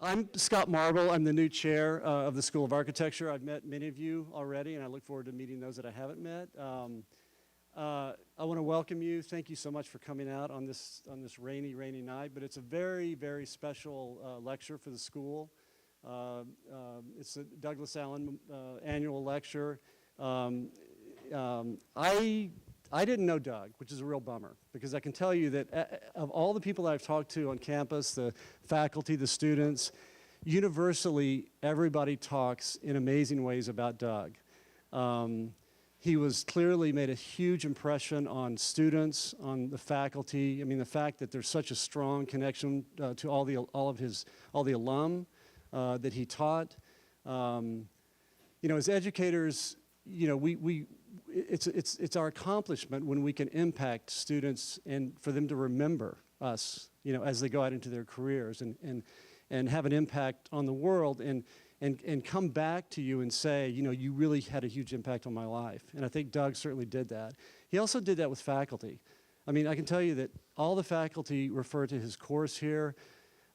I'm Scott Marble. I'm the new chair of the School of Architecture. I've met many of you already, and I look forward to meeting those that I haven't met. I want to welcome you. Thank you so much for coming out on this rainy night, but it's a very, very special lecture for the school. It's the Douglas Allen annual lecture. I didn't know Doug, which is a real bummer, because I can tell you that of all the people that I've talked to on campus, the faculty, the students, universally everybody talks in amazing ways about Doug. He was clearly made a huge impression on students, on the faculty. I mean, the fact that there's such a strong connection to all the alum that he taught. You know, as educators, you know, it's our accomplishment when we can impact students and for them to remember us, you know, as they go out into their careers and have an impact on the world and come back to you and say, you know, you really had a huge impact on my life. And I think Doug certainly did that. He also did that with faculty. I mean, I can tell you that all the faculty refer to his course here.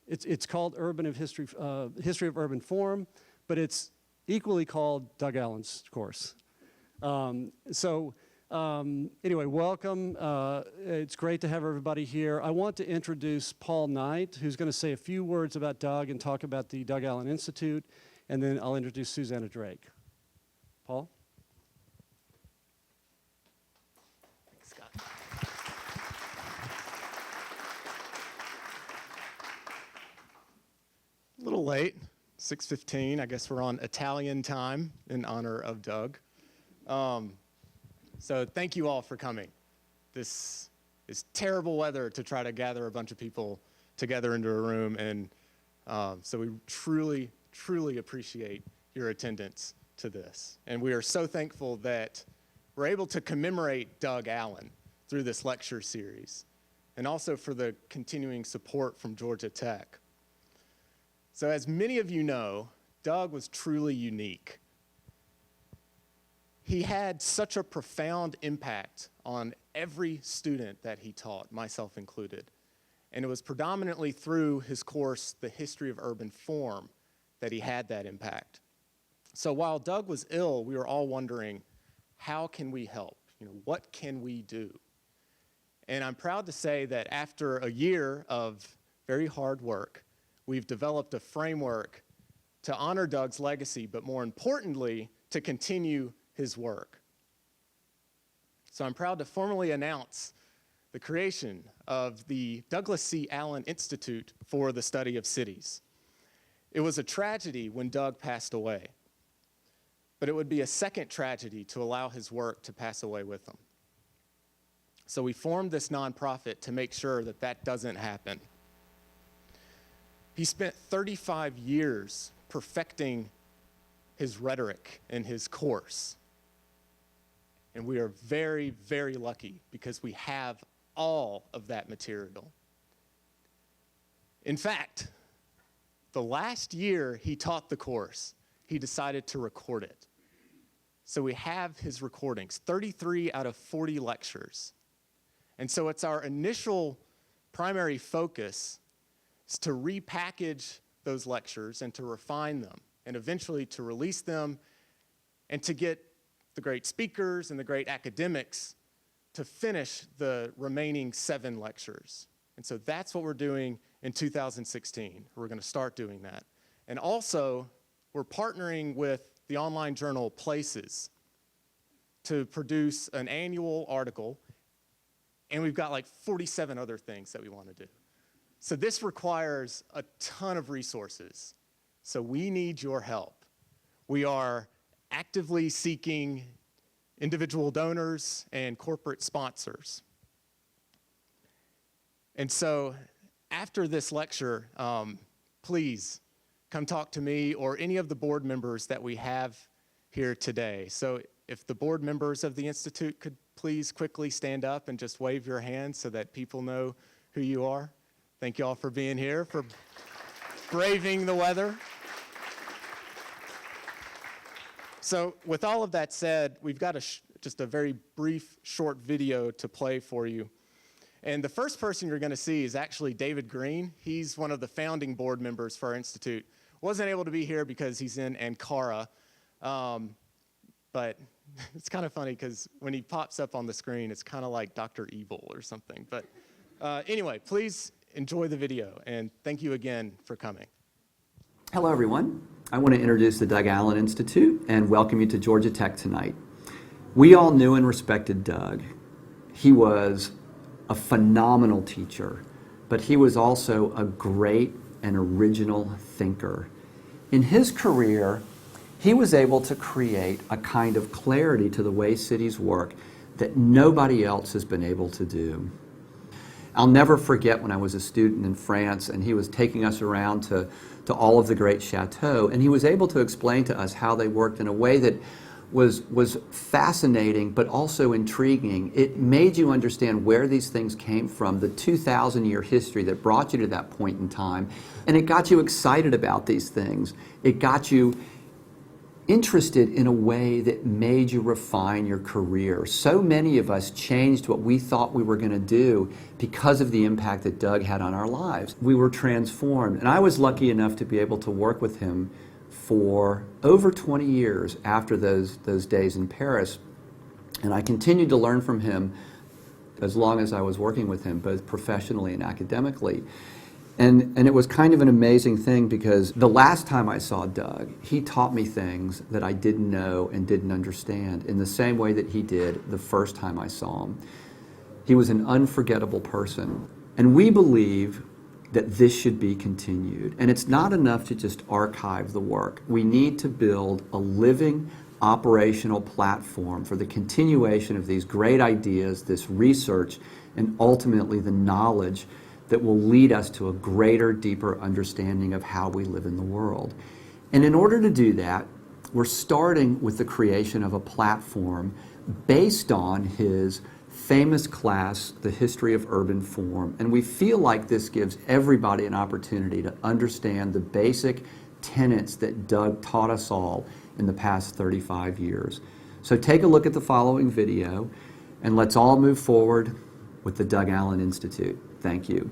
It's called History of Urban Form, but it's equally called Doug Allen's course. Anyway, welcome. It's great to have everybody here. I want to introduce Paul Knight, who's going to say a few words about Doug and talk about the Doug Allen Institute, and then I'll introduce Susannah Drake. Paul? Thanks, Scott. A little late. 6:15, I guess we're on Italian time in honor of Doug. So thank you all for coming. This is terrible weather to try to gather a bunch of people together into a room, and so we truly, truly appreciate your attendance to this. And we are so thankful that we're able to commemorate Doug Allen through this lecture series, and also for the continuing support from Georgia Tech. So as many of you know, Doug was truly unique. He had such a profound impact on every student that he taught, myself included. And it was predominantly through his course, The History of Urban Form, that he had that impact. So while Doug was ill, we were all wondering, how can we help? You know, what can we do? And I'm proud to say that after a year of very hard work, we've developed a framework to honor Doug's legacy, but more importantly, to continue his work. So I'm proud to formally announce the creation of the Douglas C. Allen Institute for the Study of Cities. It was a tragedy when Doug passed away, but it would be a second tragedy to allow his work to pass away with him. So we formed this nonprofit to make sure that that doesn't happen. He spent 35 years perfecting his rhetoric and his course. And we are very, very lucky because we have all of that material. In fact, the last year he taught the course, he decided to record it. So we have his recordings, 33 out of 40 lectures. And so it's our initial primary focus is to repackage those lectures and to refine them and eventually to release them and to get the great speakers and the great academics to finish the remaining 7 lectures. And so that's what we're doing in 2016. We're going to start doing that. And also, we're partnering with the online journal Places to produce an annual article, and we've got like 47 other things that we want to do. So this requires a ton of resources. So we need your help. We are actively seeking individual donors and corporate sponsors. And so after this lecture, please come talk to me or any of the board members that we have here today. So if the board members of the Institute could please quickly stand up and just wave your hands so that people know who you are. Thank you all for being here, for braving the weather. So with all of that said, we've got just a very brief, short video to play for you. And the first person you're going to see is actually David Green. He's one of the founding board members for our institute. Wasn't able to be here because he's in Ankara, but it's kind of funny because when he pops up on the screen, it's kind of like Dr. Evil or something. But anyway, please enjoy the video, and thank you again for coming. Hello, everyone. I want to introduce the Doug Allen Institute and welcome you to Georgia Tech tonight. We all knew and respected Doug. He was a phenomenal teacher, but he was also a great and original thinker. In his career, he was able to create a kind of clarity to the way cities work that nobody else has been able to do. I'll never forget when I was a student in France and he was taking us around to all of the great chateaux, and he was able to explain to us how they worked in a way that was fascinating but also intriguing. It made you understand where these things came from, the 2,000-year history that brought you to that point in time, and it got you excited about these things. It got you interested in a way that made you refine your career. So many of us changed what we thought we were going to do because of the impact that Doug had on our lives. We were transformed, and I was lucky enough to be able to work with him for over 20 years after those days in Paris, and I continued to learn from him as long as I was working with him, both professionally and academically. And it was kind of an amazing thing because the last time I saw Doug, he taught me things that I didn't know and didn't understand in the same way that he did the first time I saw him. He was an unforgettable person. And we believe that this should be continued. And it's not enough to just archive the work. We need to build a living, operational platform for the continuation of these great ideas, this research, and ultimately the knowledge that will lead us to a greater, deeper understanding of how we live in the world. And in order to do that, we're starting with the creation of a platform based on his famous class, The History of Urban Form. And we feel like this gives everybody an opportunity to understand the basic tenets that Doug taught us all in the past 35 years. So take a look at the following video, and let's all move forward with the Doug Allen Institute. Thank you.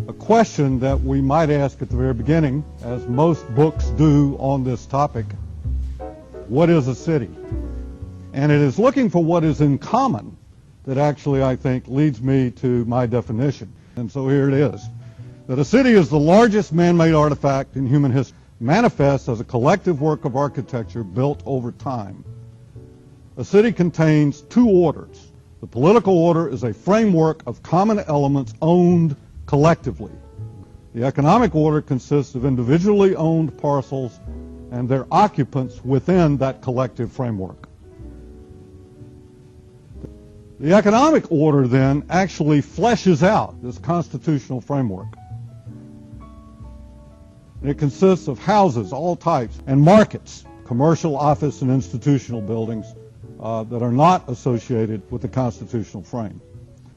A question that we might ask at the very beginning, as most books do on this topic: what is a city? And it is looking for what is in common that actually, I think, leads me to my definition. And so here it is: that a city is the largest man-made artifact in human history, manifests as a collective work of architecture built over time. A city contains two orders. The political order is a framework of common elements owned collectively. The economic order consists of individually owned parcels and their occupants within that collective framework. The economic order then actually fleshes out this constitutional framework. It consists of houses, all types, and markets, commercial, office, and institutional buildings that are not associated with the constitutional frame.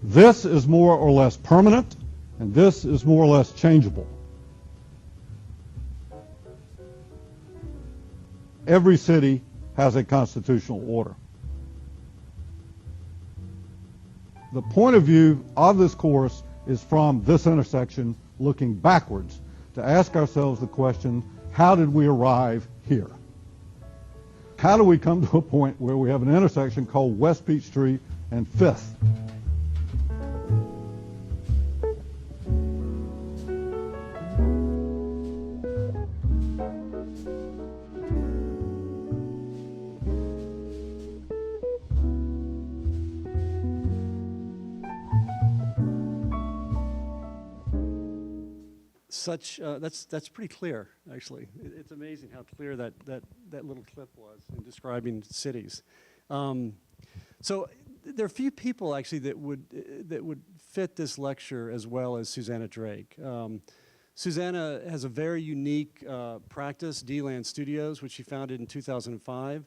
This is more or less permanent, and this is more or less changeable. Every city has a constitutional order. The point of view of this course is from this intersection, looking backwards, to ask ourselves the question, how did we arrive here? How do we come to a point where we have an intersection called West Peachtree and 5th? That's pretty clear, actually. It's amazing how clear that little clip was in describing cities. So there are few people actually that would fit this lecture as well as Susannah Drake. Susannah has a very unique practice, D-Land Studios, which she founded in 2005.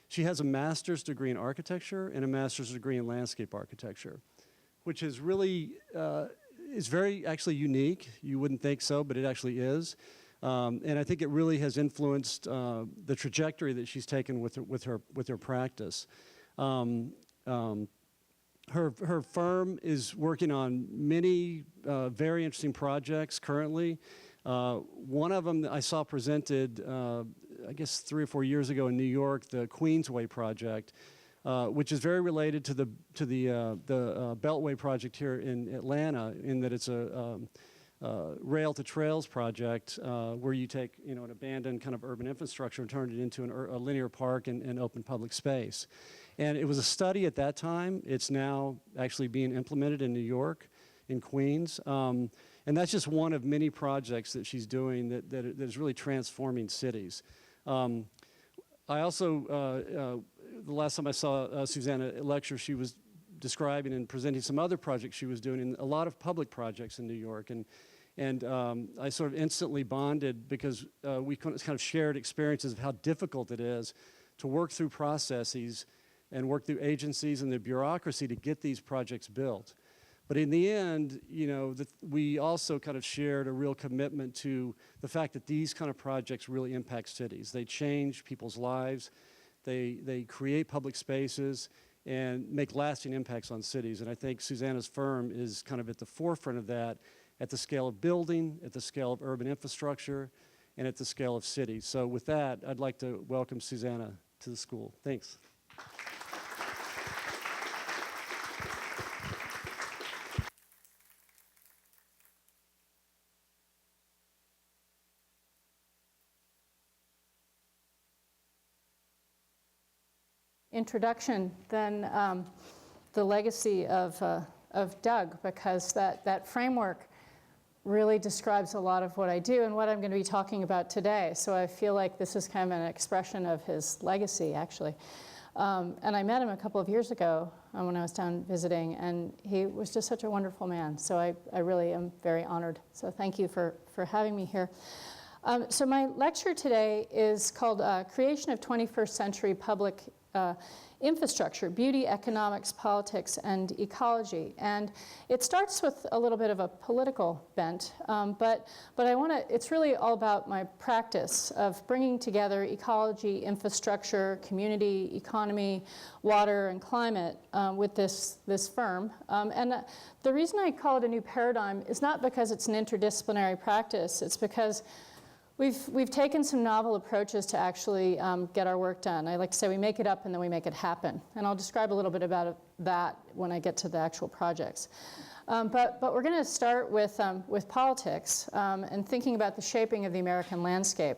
She has a master's degree in architecture and a master's degree in landscape architecture, which is really is very actually unique. You wouldn't think so, but it actually is. And I think it really has influenced the trajectory that she's taken with her practice. her firm is working on many very interesting projects currently. One of them that I saw presented, I guess 3 or 4 years ago in New York, the Queensway project, which is very related to the Beltway project here in Atlanta, in that it's a rail to trails project where you take an abandoned kind of urban infrastructure and turn it into a linear park and open public space. And it was a study at that time. It's now actually being implemented in New York, in Queens. And that's just one of many projects that she's doing that is really transforming cities. I also, the last time I saw Susannah lecture, she was describing and presenting some other projects she was doing, and a lot of public projects in New York. And I sort of instantly bonded because we kind of shared experiences of how difficult it is to work through processes and work through agencies and the bureaucracy to get these projects built. But in the end, we also kind of shared a real commitment to the fact that these kind of projects really impact cities. They change people's lives, they create public spaces, and make lasting impacts on cities. And I think Susannah's firm is kind of at the forefront of that, at the scale of building, at the scale of urban infrastructure, and at the scale of cities. So with that, I'd like to welcome Susannah to the school. Thanks. Introduction than the legacy of Doug, because that framework really describes a lot of what I do and what I'm going to be talking about today. So I feel like this is kind of an expression of his legacy, actually. And I met him a couple of years ago when I was down visiting, and he was just such a wonderful man. So I really am very honored. So thank you for having me here. So my lecture today is called Creation of 21st Century Public Infrastructure, Beauty, Economics, Politics, and Ecology. And it starts with a little bit of a political bent, but it's really all about my practice of bringing together ecology, infrastructure, community, economy, water, and climate with this firm. And the reason I call it a new paradigm is not because it's an interdisciplinary practice, it's because we've taken some novel approaches to actually get our work done. I like to say we make it up and then we make it happen. And I'll describe a little bit about that when I get to the actual projects. But we're going to start with politics and thinking about the shaping of the American landscape.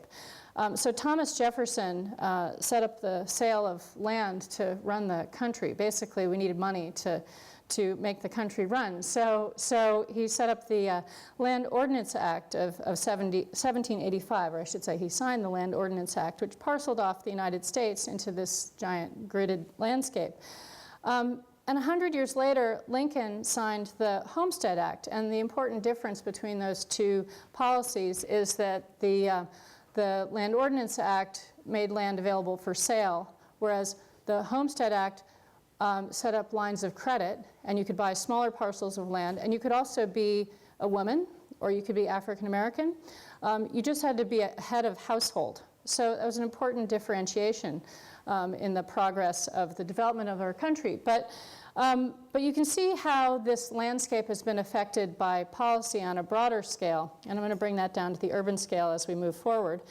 So Thomas Jefferson set up the sale of land to run the country. Basically, we needed money to make the country run. So he set up the Land Ordinance Act of 1785, or I should say he signed the Land Ordinance Act, which parceled off the United States into this giant gridded landscape. And 100 years later, Lincoln signed the Homestead Act, and the important difference between those two policies is that the Land Ordinance Act made land available for sale, whereas the Homestead Act set up lines of credit, and you could buy smaller parcels of land, and you could also be a woman, or you could be African American. You just had to be a head of household. So that was an important differentiation in the progress of the development of our country. But you can see how this landscape has been affected by policy on a broader scale, and I'm going to bring that down to the urban scale as we move forward.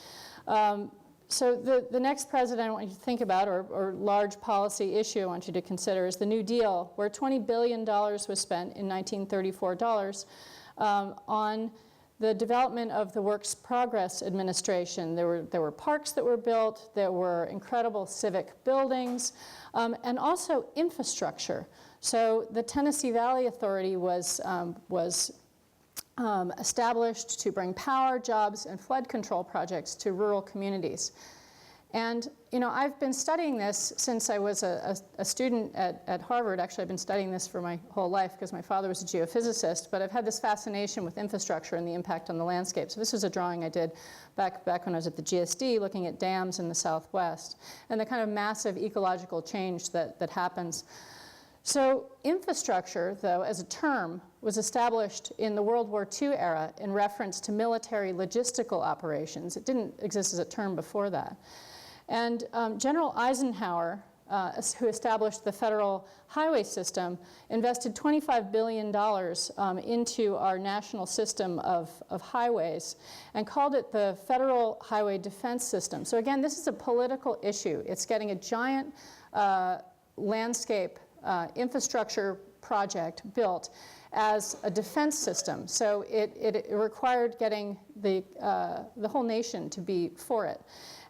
So the next president I want you to think about, or large policy issue I want you to consider, is the New Deal, where $20 billion was spent in 1934 on the development of the Works Progress Administration. There were parks that were built, there were incredible civic buildings, and also infrastructure. So the Tennessee Valley Authority was established to bring power, jobs, and flood control projects to rural communities. And I've been studying this since I was a student at Harvard. Actually, I've been studying this for my whole life because my father was a geophysicist, but I've had this fascination with infrastructure and the impact on the landscape. So this was a drawing I did back when I was at the GSD, looking at dams in the Southwest and the kind of massive ecological change that happens. So infrastructure, though, as a term, was established in the World War II era in reference to military logistical operations. It didn't exist as a term before that. And General Eisenhower who established the federal highway system, invested $25 billion into our national system of highways and called it the Federal Highway Defense System. So again, this is a political issue. It's getting a giant landscape infrastructure project built as a defense system. So it required getting the whole nation to be for it.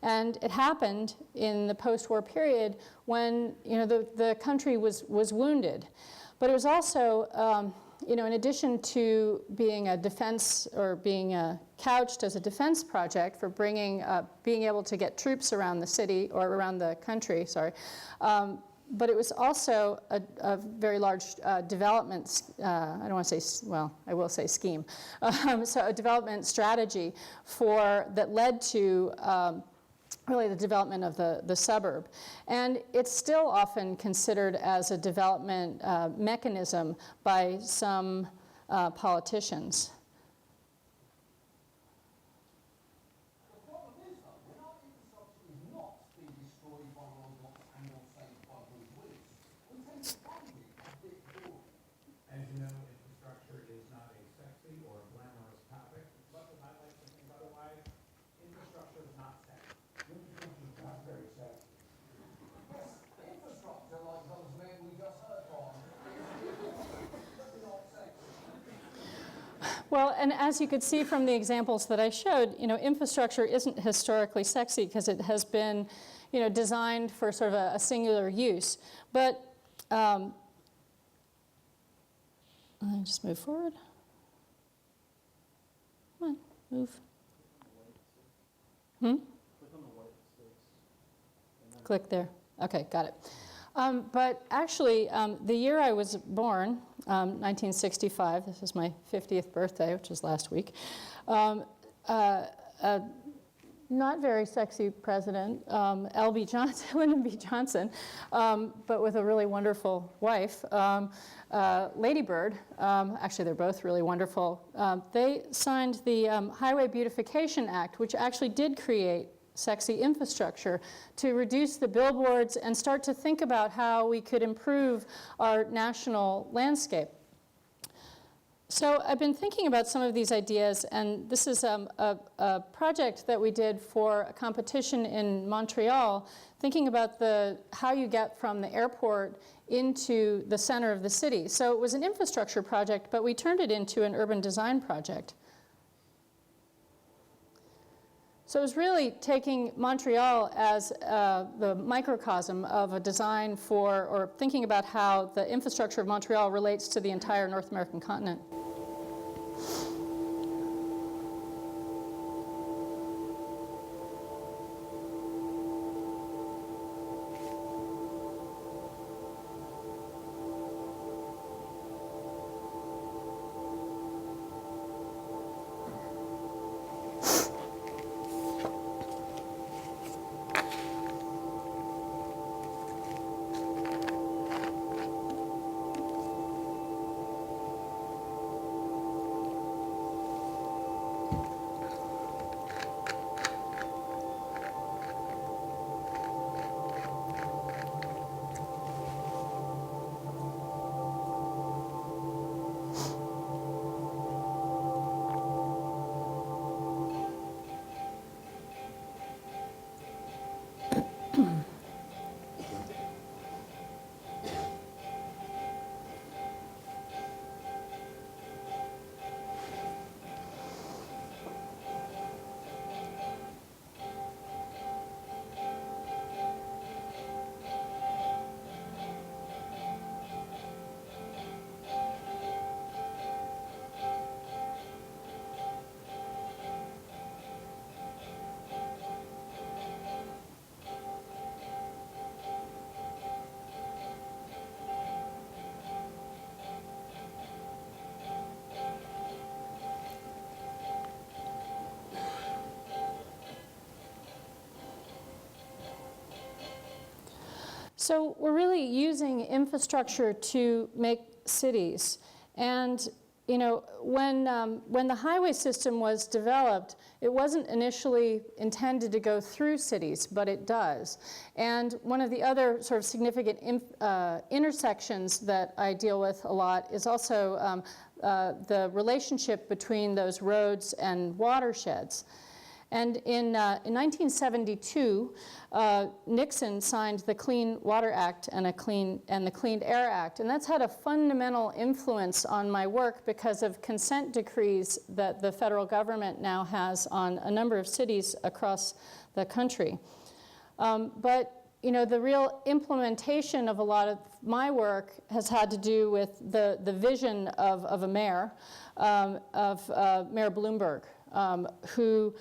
And it happened in the post-war period when the country was wounded. But it was also, in addition to being a defense or being couched as a defense project for being able to get troops around the city or around the country, but it was also a very large development, I don't want to say, well, I will say scheme. So a development strategy that led to really the development of the suburb. And it's still often considered as a development mechanism by some politicians. As you know, infrastructure is not a sexy or glamorous topic, but I like to think otherwise. Infrastructure is not sexy. Infrastructure is not very sexy. Yes, infrastructure, like those men we just heard from, is not sexy. Well, and as you could see from the examples that I showed, infrastructure isn't historically sexy because it has been, designed for sort of a singular use. But just move forward. Come on, move. Click there. Okay, got it. But actually, the year I was born, 1965, this is my 50th birthday, which was last week, not very sexy president, Lyndon B. Johnson, but with a really wonderful wife, Lady Bird. Actually, they're both really wonderful. They signed the Highway Beautification Act, which actually did create sexy infrastructure to reduce the billboards and start to think about how we could improve our national landscape. So I've been thinking about some of these ideas, and this is a project that we did for a competition in Montreal, thinking about how you get from the airport into the center of the city. So it was an infrastructure project, but we turned it into an urban design project. So it was really taking Montreal as the microcosm of a design for, or thinking about how the infrastructure of Montreal relates to the entire North American continent. So we're really using infrastructure to make cities. And you know, when the highway system was developed, it wasn't initially intended to go through cities, but it does. And one of the other sort of significant intersections that I deal with a lot is also the relationship between those roads and watersheds. And in 1972, Nixon signed the Clean Water Act and the Clean Air Act, and that's had a fundamental influence on my work because of consent decrees that the federal government now has on a number of cities across the country. But you know, the real implementation of a lot of my work has had to do with the vision of a mayor, Mayor Bloomberg. Who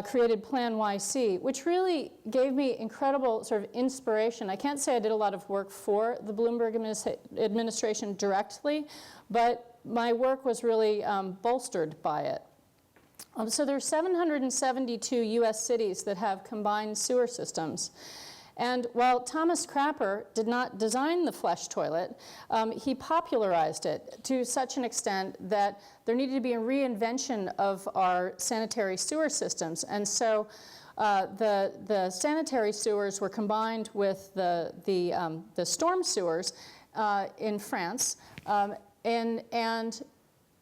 created Plan YC, which really gave me incredible sort of inspiration. I can't say I did a lot of work for the Bloomberg administration directly, but my work was really bolstered by it. So there are 772 US cities that have combined sewer systems. And while Thomas Crapper did not design the flush toilet, he popularized it to such an extent that there needed to be a reinvention of our sanitary sewer systems. And so the sanitary sewers were combined with the storm sewers in France. And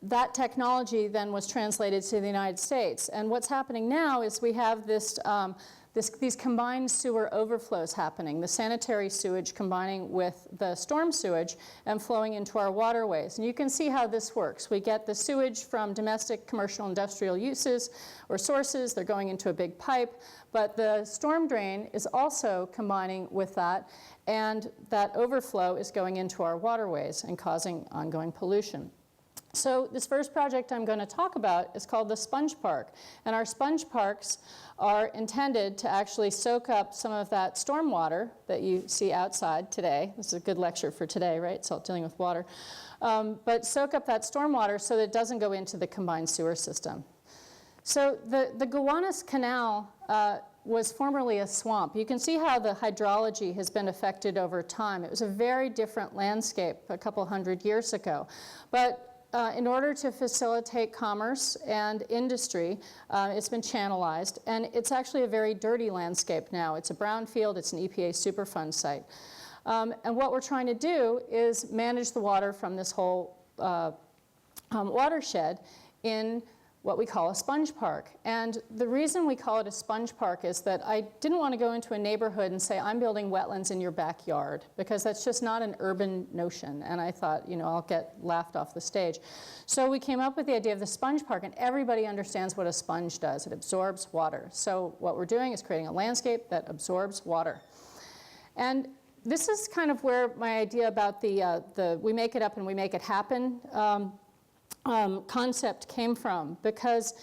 that technology then was translated to the United States. And what's happening now is we have these combined sewer overflows happening, the sanitary sewage combining with the storm sewage and flowing into our waterways. And you can see how this works. We get the sewage from domestic, commercial, industrial uses or sources. They're going into a big pipe. But the storm drain is also combining with that, and that overflow is going into our waterways and causing ongoing pollution. So this first project I'm going to talk about is called the Sponge Park. And our sponge parks are intended to actually soak up some of that storm water that you see outside today. This is a good lecture for today, right? It's all dealing with water. But soak up that storm water so that it doesn't go into the combined sewer system. So the Gowanus Canal was formerly a swamp. You can see how the hydrology has been affected over time. It was a very different landscape a couple hundred years ago. But in order to facilitate commerce and industry, it's been channelized, and it's actually a very dirty landscape now. It's a brownfield, it's an EPA Superfund site. And what we're trying to do is manage the water from this whole watershed in what we call a sponge park. And the reason we call it a sponge park is that I didn't want to go into a neighborhood and say, I'm building wetlands in your backyard, because that's just not an urban notion. And I thought, you know, I'll get laughed off the stage. So we came up with the idea of the sponge park, and everybody understands what a sponge does. It absorbs water. So what we're doing is creating a landscape that absorbs water. And this is kind of where my idea about the we make it up and we make it happen concept came from, because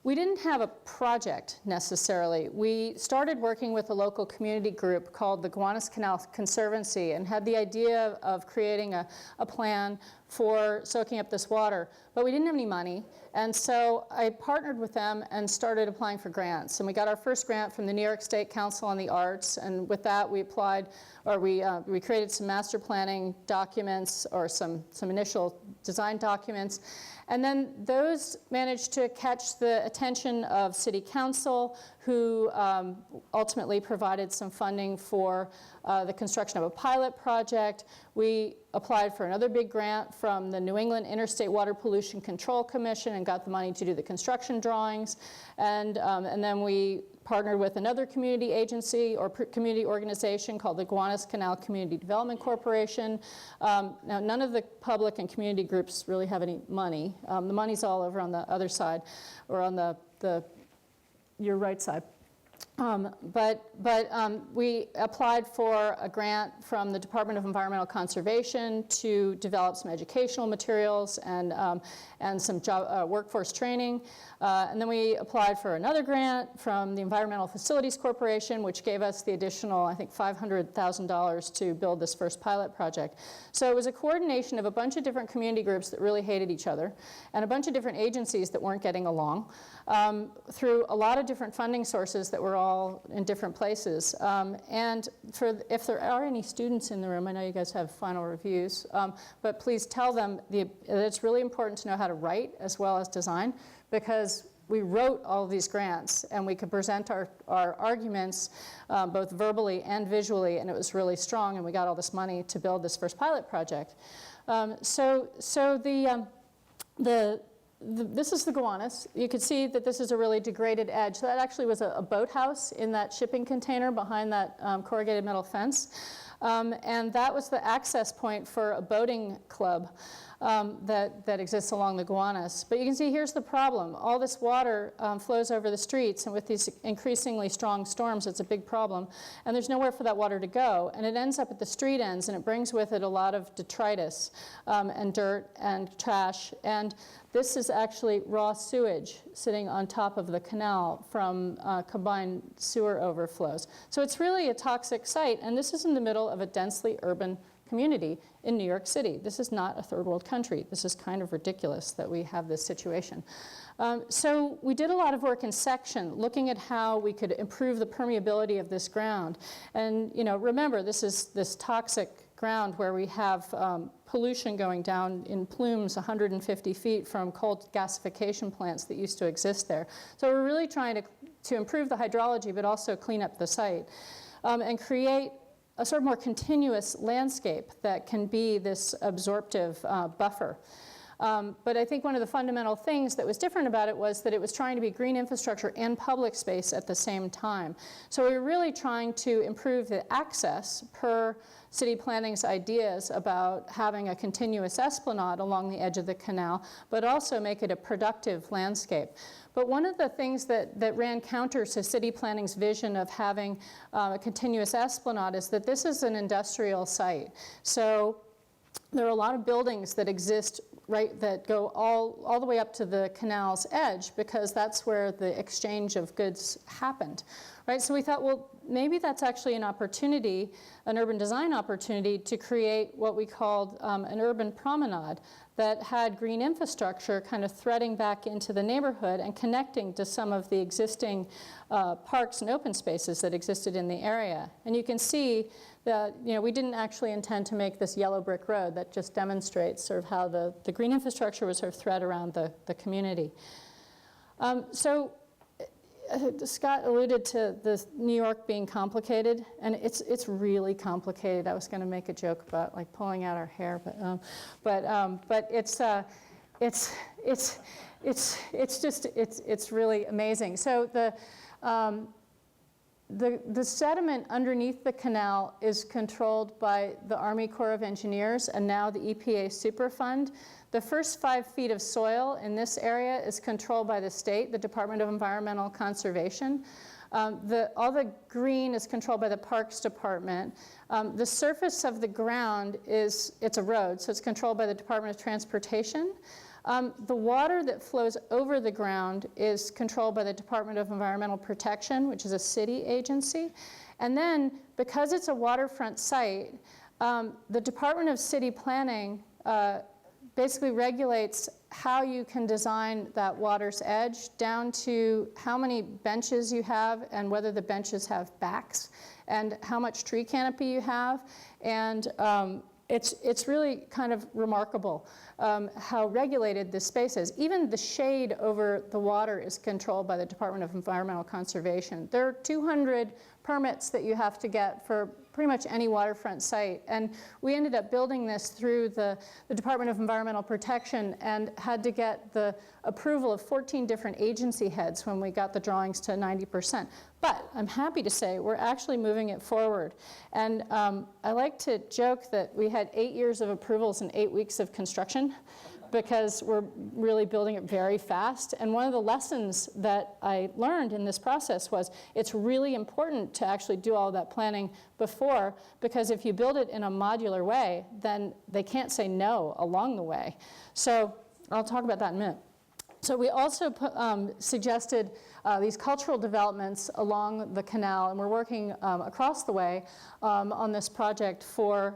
we didn't have a project necessarily. We started working with a local community group called the Gowanus Canal Conservancy and had the idea of creating a plan for soaking up this water, but we didn't have any money. And so I partnered with them and started applying for grants. And we got our first grant from the New York State Council on the Arts. And with that, we applied, or we created some master planning documents or some initial design documents. And then those managed to catch the attention of City Council, who ultimately provided some funding for the construction of a pilot project. We applied for another big grant from the New England Interstate Water Pollution Control Commission and got the money to do the construction drawings. And then we partnered with another community agency or community organization called the Gowanus Canal Community Development Corporation. Now, none of the public and community groups really have any money. The money's all over on the other side, or on your right side. We applied for a grant from the Department of Environmental Conservation to develop some educational materials and some workforce training. And then we applied for another grant from the Environmental Facilities Corporation, which gave us the additional, I think, $500,000 to build this first pilot project. So it was a coordination of a bunch of different community groups that really hated each other, and a bunch of different agencies that weren't getting along, through a lot of different funding sources that were were all in different places. And if there are any students in the room, I know you guys have final reviews, but please tell them that it's really important to know how to write as well as design, because we wrote all of these grants and we could present our arguments both verbally and visually, and it was really strong, and we got all this money to build this first pilot project. This is the Gowanus. You can see that this is a really degraded edge. So that actually was a boathouse in that shipping container behind that corrugated metal fence. And that was the access point for a boating club that exists along the Gowanus. But you can see here's the problem. All this water flows over the streets, and with these increasingly strong storms, it's a big problem. And there's nowhere for that water to go. And it ends up at the street ends, and it brings with it a lot of detritus and dirt and trash. And this is actually raw sewage sitting on top of the canal from combined sewer overflows. So it's really a toxic site, and this is in the middle of a densely urban community in New York City. This is not a third world country. This is kind of ridiculous that we have this situation. So we did a lot of work in section, looking at how we could improve the permeability of this ground. And remember, this is this toxic ground where we have pollution going down in plumes 150 feet from coal gasification plants that used to exist there. So we're really trying to improve the hydrology, but also clean up the site and create a sort of more continuous landscape that can be this absorptive buffer. But I think one of the fundamental things that was different about it was that it was trying to be green infrastructure and public space at the same time. So we were really trying to improve the access per city planning's ideas about having a continuous esplanade along the edge of the canal, but also make it a productive landscape. But one of the things that ran counter to city planning's vision of having a continuous esplanade is that this is an industrial site. So there are a lot of buildings that exist that go all the way up to the canal's edge, because that's where the exchange of goods happened, right? So we thought, well, maybe that's actually an opportunity, an urban design opportunity, to create what we called an urban promenade that had green infrastructure kind of threading back into the neighborhood and connecting to some of the existing parks and open spaces that existed in the area. And you can see that we didn't actually intend to make this yellow brick road. That just demonstrates sort of how the green infrastructure was sort of thread around the community. Scott alluded to the New York being complicated, and it's really complicated. I was going to make a joke about like pulling out our hair, but it's really amazing. So the sediment underneath the canal is controlled by the Army Corps of Engineers and now the EPA Superfund. The first 5 feet of soil in this area is controlled by the state, the Department of Environmental Conservation. All the green is controlled by the Parks Department. The surface of the ground it's a road, so it's controlled by the Department of Transportation. The water that flows over the ground is controlled by the Department of Environmental Protection, which is a city agency. And then, because it's a waterfront site, the Department of City Planning basically regulates how you can design that water's edge down to how many benches you have and whether the benches have backs and how much tree canopy you have. And it's really kind of remarkable how regulated this space is. Even the shade over the water is controlled by the Department of Environmental Conservation. There are 200 permits that you have to get for pretty much any waterfront site. And we ended up building this through the Department of Environmental Protection and had to get the approval of 14 different agency heads when we got the drawings to 90%. But I'm happy to say we're actually moving it forward. And I like to joke that we had 8 years of approvals and 8 weeks of construction, because we're really building it very fast. And one of the lessons that I learned in this process was it's really important to actually do all that planning before, because if you build it in a modular way, then they can't say no along the way. So I'll talk about that in a minute. So we also suggested these cultural developments along the canal, and we're working across the way on this project for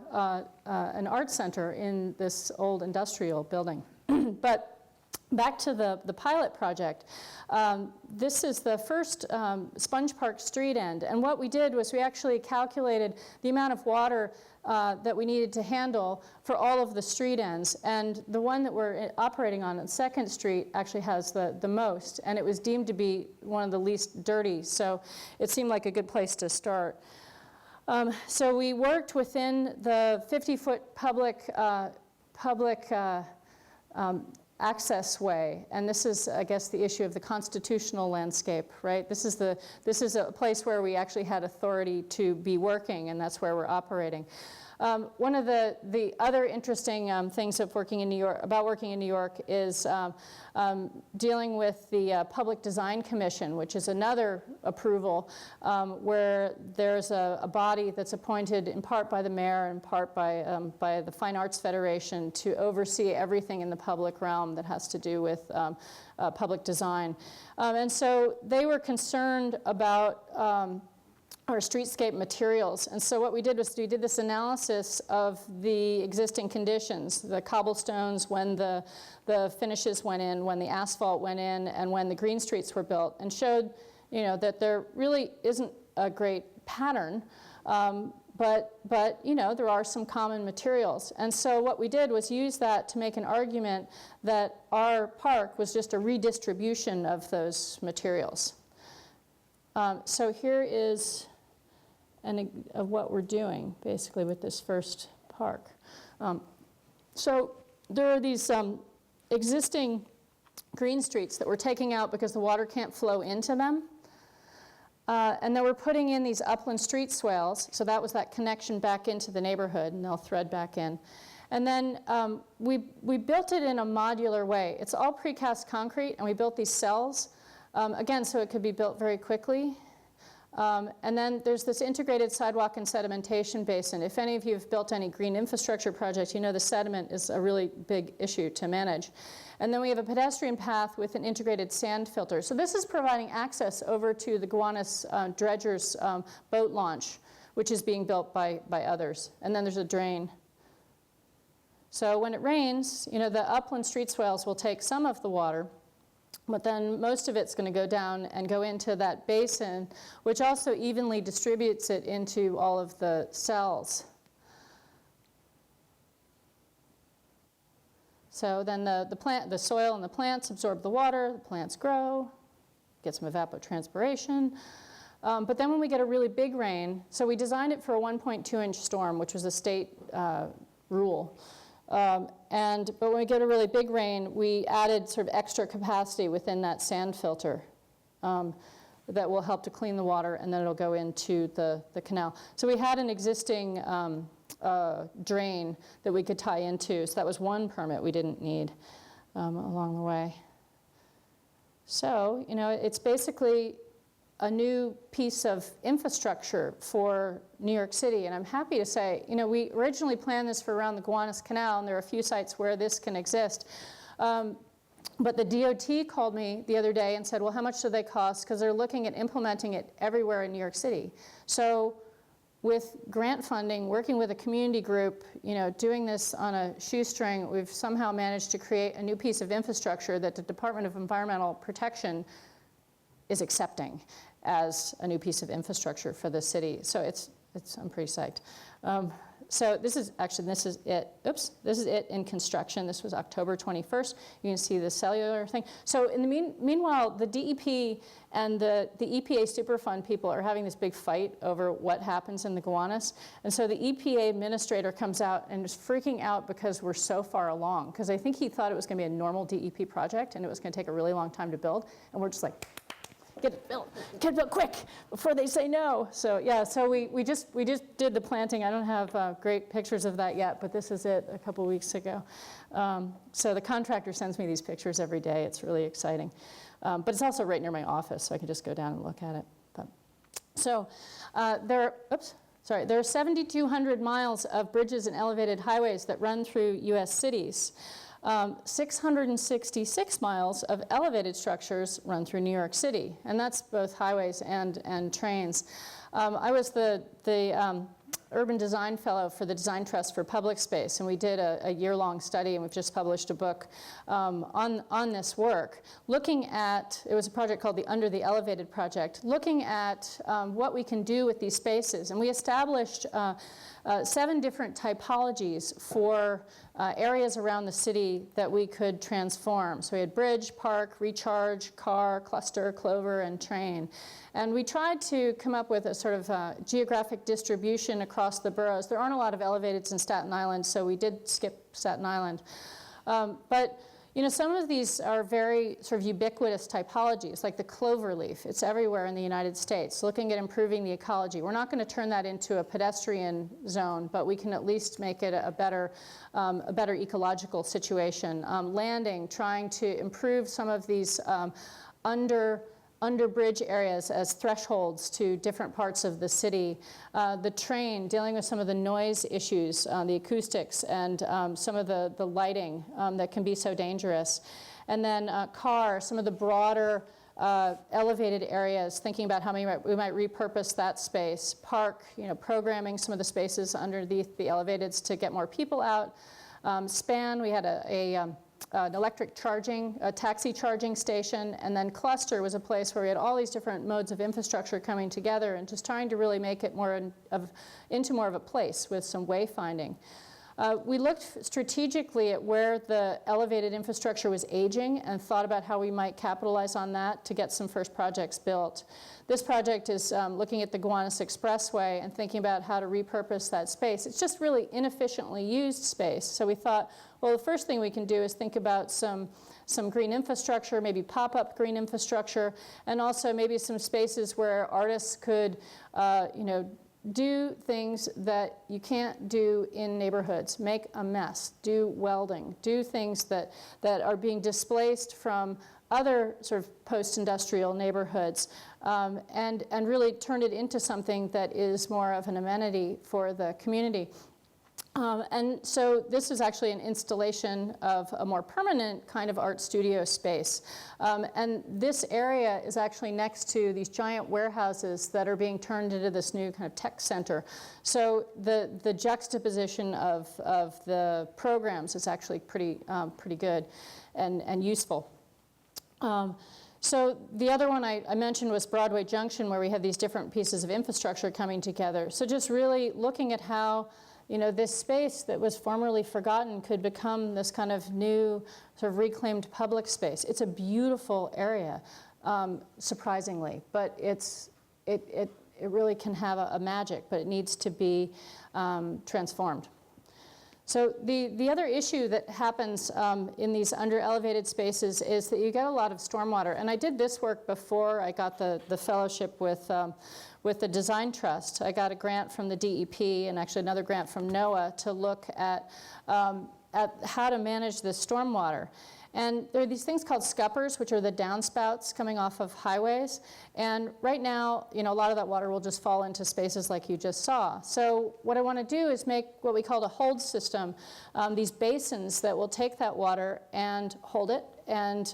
an art center in this old industrial building. But back to the pilot project. This is the first Sponge Park street end, and what we did was we actually calculated the amount of water that we needed to handle for all of the street ends, and the one that we're operating on 2nd Street actually has the most, and it was deemed to be one of the least dirty, so it seemed like a good place to start. So we worked within the 50-foot public access way, and this is, I guess, the issue of the constitutional landscape, right? This is a place where we actually had authority to be working, and that's where we're operating. One of the other interesting things of working in New York is dealing with the Public Design Commission, which is another approval where there's a body that's appointed in part by the mayor and in part by the Fine Arts Federation to oversee everything in the public realm that has to do with public design. And so they were concerned about our streetscape materials. And so what we did was we did this analysis of the existing conditions, the cobblestones, when the finishes went in, when the asphalt went in, and when the green streets were built, and showed, that there really isn't a great pattern, but there are some common materials. And so what we did was use that to make an argument that our park was just a redistribution of those materials. So here is of what we're doing, basically, with this first park. So there are these existing green streets that we're taking out because the water can't flow into them. And then we're putting in these upland street swales, so that was that connection back into the neighborhood, and they'll thread back in. And then we built it in a modular way. It's all precast concrete, and we built these cells, again, so it could be built very quickly. And then there's this integrated sidewalk and sedimentation basin. If any of you have built any green infrastructure projects, you know the sediment is a really big issue to manage. And then we have a pedestrian path with an integrated sand filter. So this is providing access over to the Gowanus Dredgers boat launch, which is being built by others. And then there's a drain. So when it rains, the upland street swales will take some of the water, but then most of it's going to go down and go into that basin, which also evenly distributes it into all of the cells. So then the soil and the plants absorb the water, the plants grow, get some evapotranspiration. But then when we get a really big rain, so we designed it for a 1.2-inch storm, which was a state rule. But when we get a really big rain, we added sort of extra capacity within that sand filter that will help to clean the water, and then it'll go into the canal. So we had an existing drain that we could tie into, so that was one permit we didn't need along the way. So, it's basically a new piece of infrastructure for New York City. And I'm happy to say, we originally planned this for around the Gowanus Canal, and there are a few sites where this can exist. But the DOT called me the other day and said, well, how much do they cost? Because they're looking at implementing it everywhere in New York City. So with grant funding, working with a community group, doing this on a shoestring, we've somehow managed to create a new piece of infrastructure that the Department of Environmental Protection is accepting as a new piece of infrastructure for the city. So I'm pretty psyched. So this is it. Oops, this is it in construction. This was October 21st. You can see the cellular thing. So in the meanwhile, the DEP and the EPA Superfund people are having this big fight over what happens in the Gowanus. And so the EPA administrator comes out and is freaking out because we're so far along. Because I think he thought it was going to be a normal DEP project and it was going to take a really long time to build. And we're just like, get it built quick before they say no. So yeah, so we just did the planting. I don't have great pictures of that yet, but this is it a couple weeks ago. So the contractor sends me these pictures every day. It's really exciting. But it's also right near my office, so I can just go down and look at it. So there are 7,200 miles of bridges and elevated highways that run through U.S. cities. 666 miles of elevated structures run through New York City, and that's both highways and trains. I was the urban design fellow for the Design Trust for Public Space, and we did a year-long study, and we've just published a book on this work, looking at, it was a project called the Under the Elevated Project, looking at what we can do with these spaces. And we established 7 different typologies for areas around the city that we could transform. So we had bridge, park, recharge, car, cluster, clover, and train. And we tried to come up with a sort of geographic distribution across the boroughs. There aren't a lot of elevatieds in Staten Island, so we did skip Staten Island. But you know, some of these are very sort of ubiquitous typologies, like the cloverleaf. It's everywhere in the United States, looking at improving the ecology. We're not going to turn that into a pedestrian zone, but we can at least make it a better ecological situation. Landing, trying to improve some of these under bridge areas as thresholds to different parts of the city. The train, dealing with some of the noise issues, the acoustics, and some of the lighting that can be so dangerous. And then car, some of the broader elevated areas, thinking about how we might repurpose that space. Park, you know, programming some of the spaces underneath the elevateds to get more people out. Span, we had an electric charging, a taxi charging station, and then cluster was a place where we had all these different modes of infrastructure coming together and just trying to really make it into more of a place with some wayfinding. We looked strategically at where the elevated infrastructure was aging and thought about how we might capitalize on that to get some first projects built. This project is looking at the Gowanus Expressway and thinking about how to repurpose that space. It's just really inefficiently used space. So we thought, well, the first thing we can do is think about some green infrastructure, maybe pop-up green infrastructure, and also maybe some spaces where artists could, you know, do things that you can't do in neighborhoods. Make a mess, do welding, do things that are being displaced from other sort of post-industrial neighborhoods, and really turn it into something that is more of an amenity for the community. And so this is actually an installation of a more permanent kind of art studio space. And this area is actually next to these giant warehouses that are being turned into this new kind of tech center. So the juxtaposition of the programs is actually pretty good and useful. So the other one I mentioned was Broadway Junction, where we have these different pieces of infrastructure coming together. So just really looking at how, you know, this space that was formerly forgotten could become this kind of new sort of reclaimed public space. It's a beautiful area, surprisingly, but it really can have a magic, but it needs to be transformed. So the other issue that happens in these under-elevated spaces is that you get a lot of stormwater. And I did this work before I got the fellowship with the Design Trust. I got a grant from the DEP and actually another grant from NOAA to look at how to manage the stormwater. And there are these things called scuppers, which are the downspouts coming off of highways. And right now, you know, a lot of that water will just fall into spaces like you just saw. So what I want to do is make what we call a hold system, these basins that will take that water and hold it and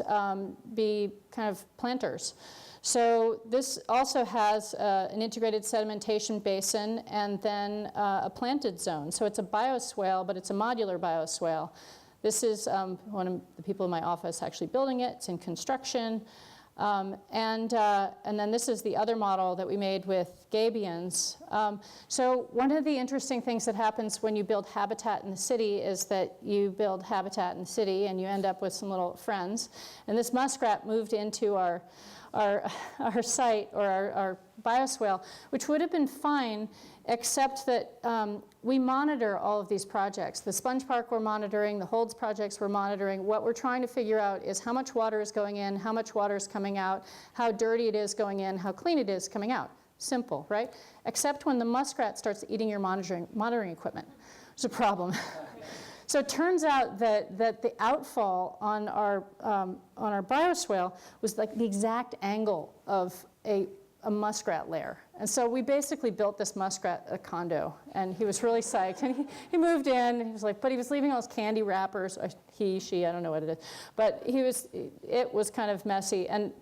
be kind of planters. So this also has an integrated sedimentation basin and then a planted zone. So it's a bioswale, but it's a modular bioswale. This is one of the people in my office actually building it. It's in construction. And then this is the other model that we made with gabions. So one of the interesting things that happens when you build habitat in the city is that you build habitat in the city and you end up with some little friends. And this muskrat moved into our site, or our bioswale, which would have been fine, except that we monitor all of these projects. The Sponge Park we're monitoring, the Holds projects we're monitoring. What we're trying to figure out is how much water is going in, how much water is coming out, how dirty it is going in, how clean it is coming out. Simple, right? Except when the muskrat starts eating your monitoring equipment. It's a problem. So it turns out that the outfall on our bioswale was like the exact angle of a a muskrat lair. And so we basically built this muskrat condo, and he was really psyched. And he moved in, and he was like, but he was leaving all his candy wrappers, or he, she, I don't know what it is. But it was kind of messy. And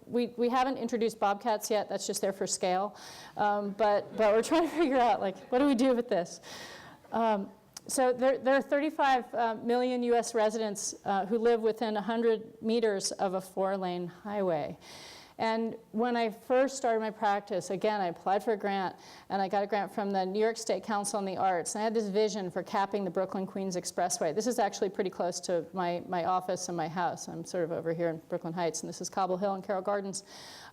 we haven't introduced bobcats yet, that's just there for scale. But we're trying to figure out, like, what do we do with this? So there are 35 million US residents who live within 100 meters of a 4-lane highway. And when I first started my practice, again, I applied for a grant, and I got a grant from the New York State Council on the Arts. And I had this vision for capping the Brooklyn-Queens Expressway. This is actually pretty close to my office and my house. I'm sort of over here in Brooklyn Heights, and this is Cobble Hill and Carroll Gardens.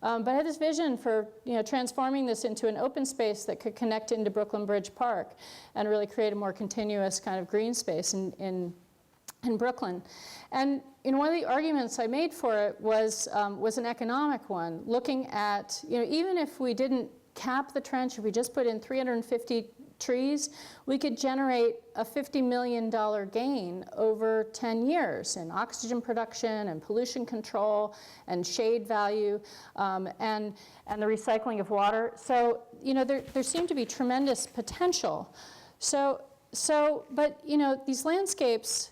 But I had this vision for transforming this into an open space that could connect into Brooklyn Bridge Park and really create a more continuous kind of green space in Brooklyn. And one of the arguments I made for it was an economic one, looking at, even if we didn't cap the trench, if we just put in 350 trees, we could generate a $50 million gain over 10 years in oxygen production and pollution control and shade value and the recycling of water. So, there seemed to be tremendous potential. But these landscapes,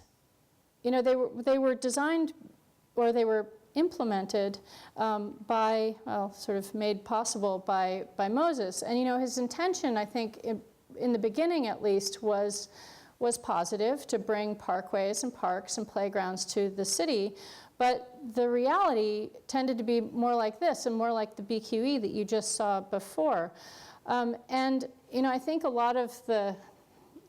they were designed, or they were implemented sort of made possible by Moses. And his intention, I think, in the beginning at least, was positive, to bring parkways and parks and playgrounds to the city. But the reality tended to be more like this, and more like the BQE that you just saw before. I think a lot of the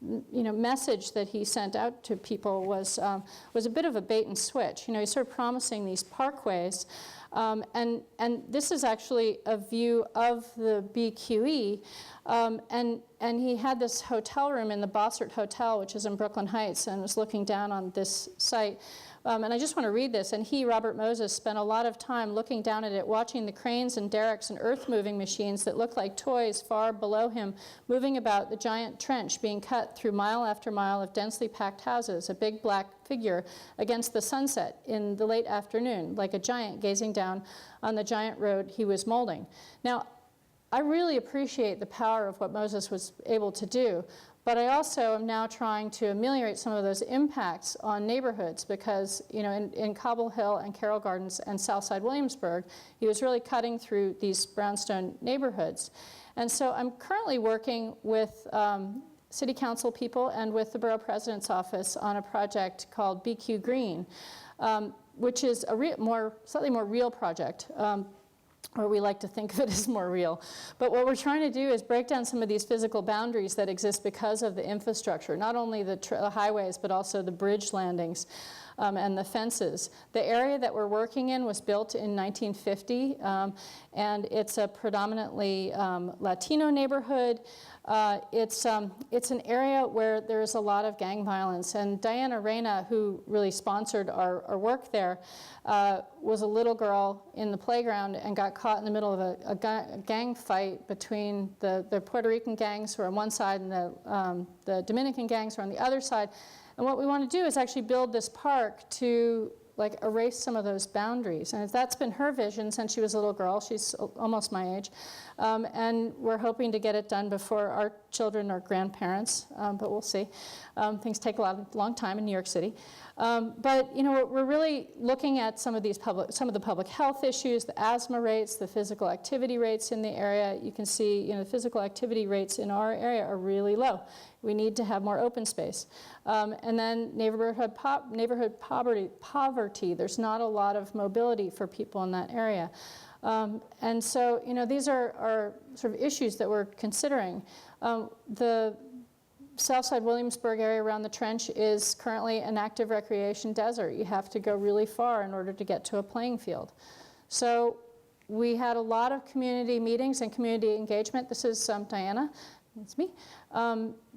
message that he sent out to people was a bit of a bait and switch. He's sort of promising these parkways, and this is actually a view of the BQE, and he had this hotel room in the Bossert Hotel, which is in Brooklyn Heights, and was looking down on this site. And I just want to read this. And he, Robert Moses, spent a lot of time looking down at it, watching the cranes and derricks and earth-moving machines that looked like toys far below him, moving about the giant trench being cut through mile after mile of densely packed houses, a big black figure against the sunset in the late afternoon, like a giant gazing down on the giant road he was molding. Now, I really appreciate the power of what Moses was able to do. But I also am now trying to ameliorate some of those impacts on neighborhoods, because in Cobble Hill and Carroll Gardens and Southside Williamsburg, he was really cutting through these brownstone neighborhoods. And so I'm currently working with city council people and with the borough president's office on a project called BQ Green, which is a slightly more real project. Or we like to think of it as more real. But what we're trying to do is break down some of these physical boundaries that exist because of the infrastructure, not only the highways, but also the bridge landings and the fences. The area that we're working in was built in 1950, and it's a predominantly Latino neighborhood. It's an area where there's a lot of gang violence. And Diana Reyna, who really sponsored our work there, was a little girl in the playground and got caught in the middle of a gang fight between the Puerto Rican gangs who are on one side and the Dominican gangs who are on the other side. And what we want to do is actually build this park to erase some of those boundaries. And that's been her vision since she was a little girl. She's almost my age. And we're hoping to get it done before our children are grandparents, but we'll see. Things take a long time in New York City. But we're really looking at some of the public health issues, the asthma rates, the physical activity rates in the area. You can see, the physical activity rates in our area are really low. We need to have more open space. And then neighborhood poverty. There's not a lot of mobility for people in that area. And so, these are sort of issues that we're considering. The Southside Williamsburg area around the trench is currently an active recreation desert. You have to go really far in order to get to a playing field. So we had a lot of community meetings and community engagement. This is Diana, that's me,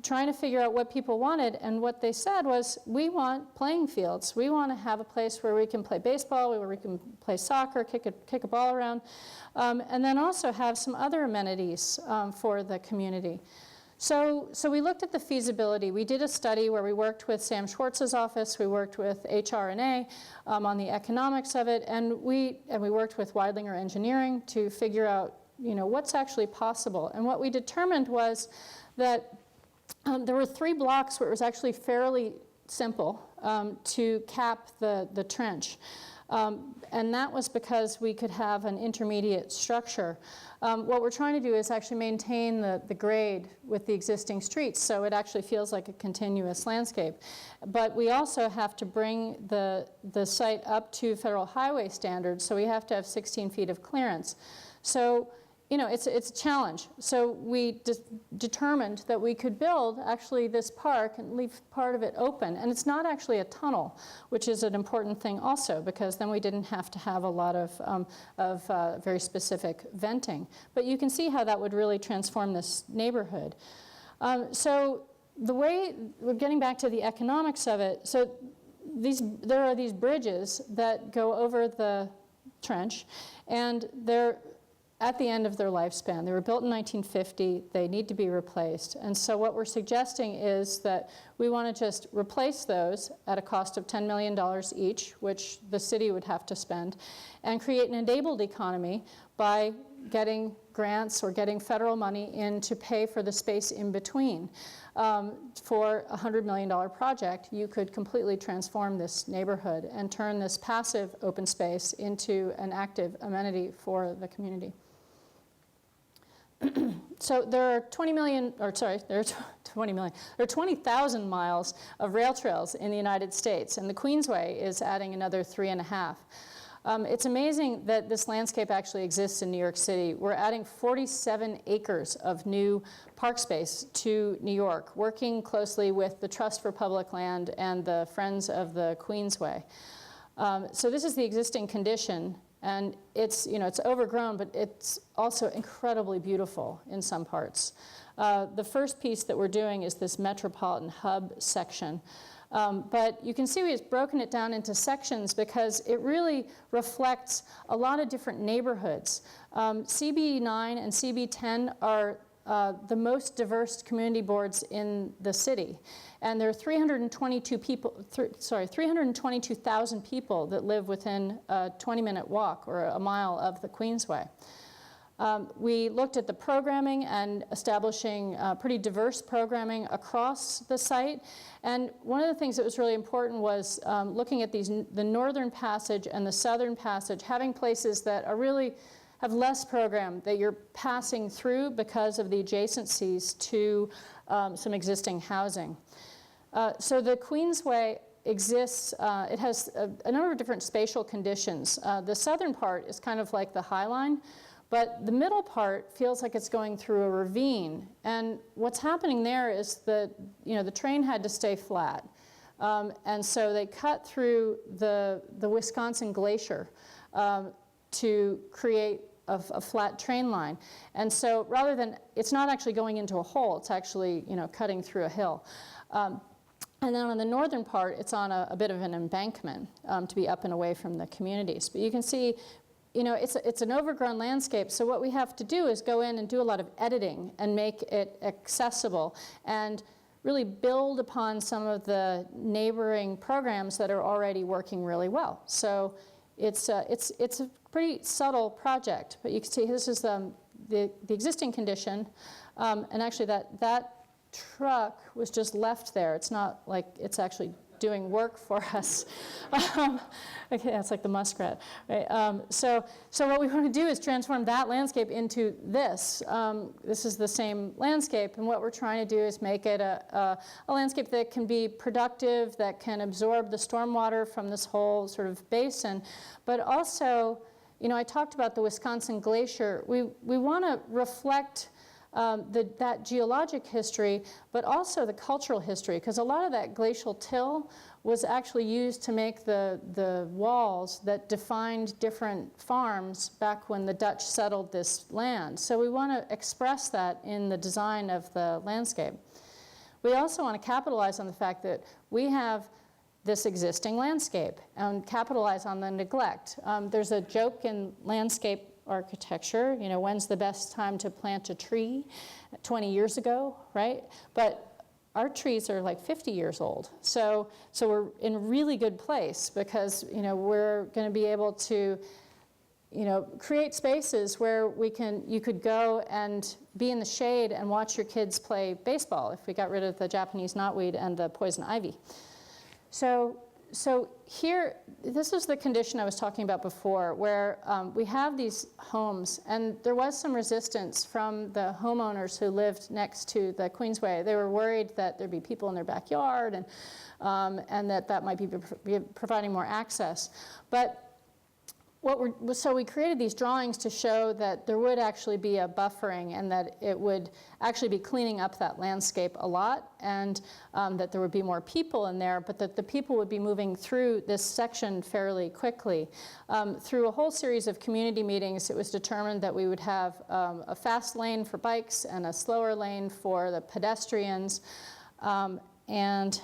trying to figure out what people wanted. And what they said was, we want playing fields. We want to have a place where we can play baseball, where we can play soccer, kick a ball around, and then also have some other amenities for the community. So we looked at the feasibility. We did a study where we worked with Sam Schwartz's office, we worked with HRNA on the economics of it, and we worked with Weidlinger Engineering to figure out what's actually possible. And what we determined was that there were 3 blocks where it was actually fairly simple to cap the trench. And that was because we could have an intermediate structure. What we're trying to do is actually maintain the grade with the existing streets, so it actually feels like a continuous landscape. But we also have to bring the site up to federal highway standards, so we have to have 16 feet of clearance. So, it's a challenge. So we determined that we could build actually this park and leave part of it open. And it's not actually a tunnel, which is an important thing also, because then we didn't have to have a lot of very specific venting. But you can see how that would really transform this neighborhood. So the way, we're getting back to the economics of it, so there are these bridges that go over the trench, and they're at the end of their lifespan. They were built in 1950. They need to be replaced. And so what we're suggesting is that we want to just replace those at a cost of $10 million each, which the city would have to spend, and create an enabled economy by getting grants or getting federal money in to pay for the space in between. For a $100 million project, you could completely transform this neighborhood and turn this passive open space into an active amenity for the community. So there are 20,000 miles of rail trails in the United States, and the Queensway is adding another 3.5. It's amazing that this landscape actually exists in New York City. We're adding 47 acres of new park space to New York, working closely with the Trust for Public Land and the Friends of the Queensway. So this is the existing condition. And it's overgrown, but it's also incredibly beautiful in some parts. The first piece that we're doing is this metropolitan hub section. But you can see we've broken it down into sections because it really reflects a lot of different neighborhoods. CB9 and CB10 are the most diverse community boards in the city. And there are 322,000 people that live within a 20-minute walk or a mile of the Queensway. We looked at the programming and establishing pretty diverse programming across the site. And one of the things that was really important was looking at the Northern Passage and the Southern Passage, having places that are really have less program that you're passing through because of the adjacencies to some existing housing. So the Queensway exists, it has a number of different spatial conditions. The southern part is kind of like the High Line, but the middle part feels like it's going through a ravine. And what's happening there is that the train had to stay flat. And so they cut through the Wisconsin Glacier to create a flat train line. And so rather than, it's not actually going into a hole, it's actually cutting through a hill. And then on the northern part, it's on a bit of an embankment to be up and away from the communities. But you can see, it's an overgrown landscape, so what we have to do is go in and do a lot of editing and make it accessible and really build upon some of the neighboring programs that are already working really well. So it's a pretty subtle project, but you can see this is the existing condition, and actually that truck was just left there. It's not like it's actually doing work for us. Okay, that's like the muskrat, right? So what we want to do is transform that landscape into this. This is the same landscape, and what we're trying to do is make it a landscape that can be productive, that can absorb the stormwater from this whole sort of basin, but also, I talked about the Wisconsin Glacier. We want to reflect that geologic history, but also the cultural history, because a lot of that glacial till was actually used to make the walls that defined different farms back when the Dutch settled this land. So we want to express that in the design of the landscape. We also want to capitalize on the fact that we have this existing landscape and capitalize on the neglect. There's a joke in landscape architecture, when's the best time to plant a tree? 20 years ago, right? But our trees are like 50 years old. So we're in a really good place because, we're going to be able to create spaces where you could go and be in the shade and watch your kids play baseball if we got rid of the Japanese knotweed and the poison ivy. So here, this is the condition I was talking about before, where we have these homes, and there was some resistance from the homeowners who lived next to the Queensway. They were worried that there'd be people in their backyard, and that might be providing more access. But so we created these drawings to show that there would actually be a buffering and that it would actually be cleaning up that landscape a lot, and that there would be more people in there, but that the people would be moving through this section fairly quickly. Through a whole series of community meetings, it was determined that we would have a fast lane for bikes and a slower lane for the pedestrians, and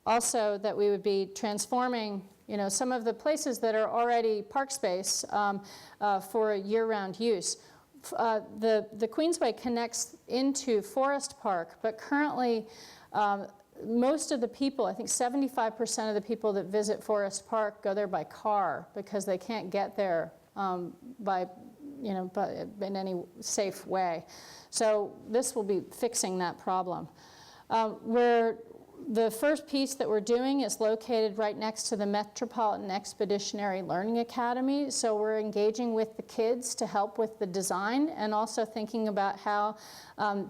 also that we would be transforming some of the places that are already park space for year-round use. The Queensway connects into Forest Park, but currently most of the people, I think 75% of the people that visit Forest Park go there by car because they can't get there in any safe way. So this will be fixing that problem. The first piece that we're doing is located right next to the Metropolitan Expeditionary Learning Academy. So we're engaging with the kids to help with the design and also thinking about how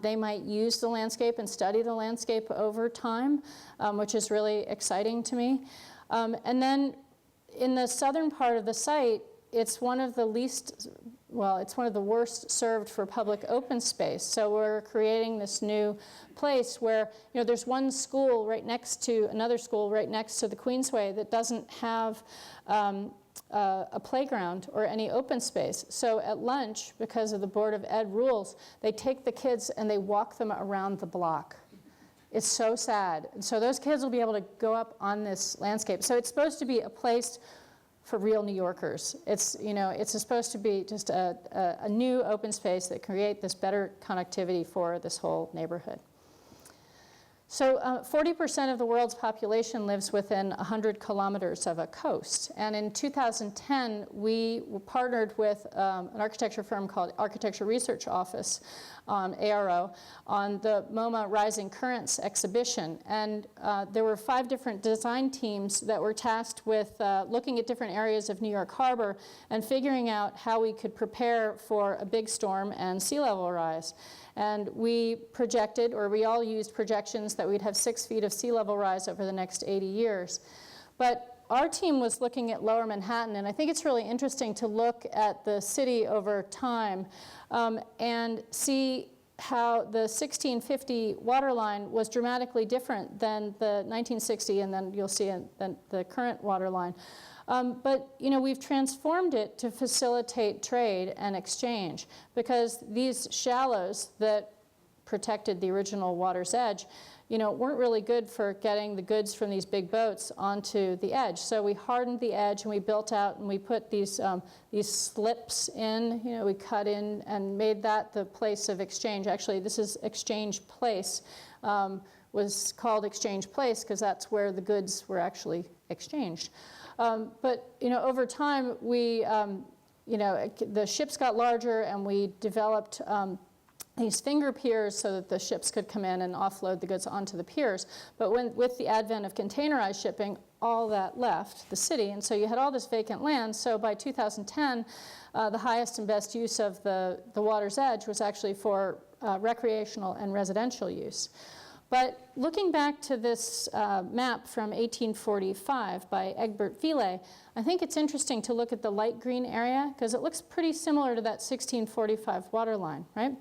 they might use the landscape and study the landscape over time, which is really exciting to me. And then in the southern part of the site, it's one of the worst served for public open space. So we're creating this new place where there's one school right next to another school right next to the Queensway that doesn't have a playground or any open space. So at lunch, because of the Board of Ed rules, they take the kids and they walk them around the block. It's so sad. And so those kids will be able to go up on this landscape. So it's supposed to be a place for real New Yorkers. It's supposed to be just a new open space that create this better connectivity for this whole neighborhood. So 40% of the world's population lives within 100 kilometers of a coast. And in 2010, we partnered with an architecture firm called Architecture Research Office, ARO, on the MoMA Rising Currents exhibition. And there were 5 different design teams that were tasked with looking at different areas of New York Harbor and figuring out how we could prepare for a big storm and sea level rise. And we projected, or we all used projections, that we'd have 6 feet of sea level rise over the next 80 years. But our team was looking at Lower Manhattan, and I think it's really interesting to look at the city over time and see how the 1650 waterline was dramatically different than the 1960, and then you'll see the current waterline. But we've transformed it to facilitate trade and exchange, because these shallows that protected the original water's edge weren't really good for getting the goods from these big boats onto the edge. So we hardened the edge and we built out and we put these slips in, we cut in and made that the place of exchange. Actually, this is Exchange Place, was called Exchange Place because that's where the goods were actually exchanged. But over time, the ships got larger, and we developed these finger piers so that the ships could come in and offload the goods onto the piers. But with the advent of containerized shipping, all that left the city, and so you had all this vacant land. So by 2010, the highest and best use of the water's edge was actually for recreational and residential use. But looking back to this map from 1845 by Egbert Viele, I think it's interesting to look at the light green area because it looks pretty similar to that 1645 waterline, right?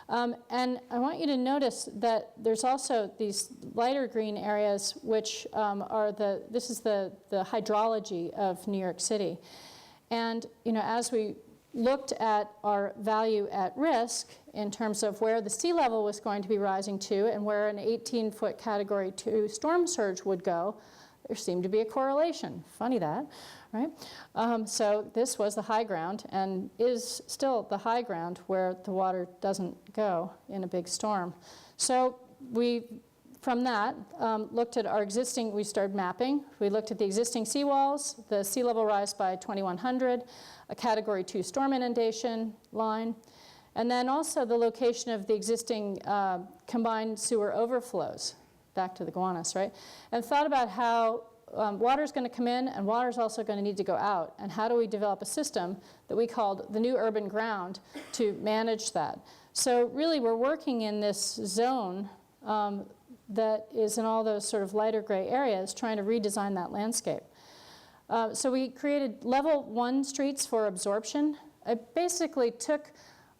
And I want you to notice that there's also these lighter green areas, which this is the hydrology of New York City. And as we looked at our value at risk in terms of where the sea level was going to be rising to and where an 18-foot Category 2 storm surge would go, there seemed to be a correlation. Funny that, right? So this was the high ground and is still the high ground where the water doesn't go in a big storm. So we from that, looked at our existing, we started mapping. We looked at the existing seawalls, the sea level rise by 2100, a Category 2 storm inundation line, and then also the location of the existing combined sewer overflows, back to the Gowanus, right? And thought about how water is going to come in and water is also going to need to go out. And how do we develop a system that we called the new urban ground to manage that? So really we're working in this zone that is in all those sort of lighter gray areas, trying to redesign that landscape. So we created level 1 streets for absorption. I basically took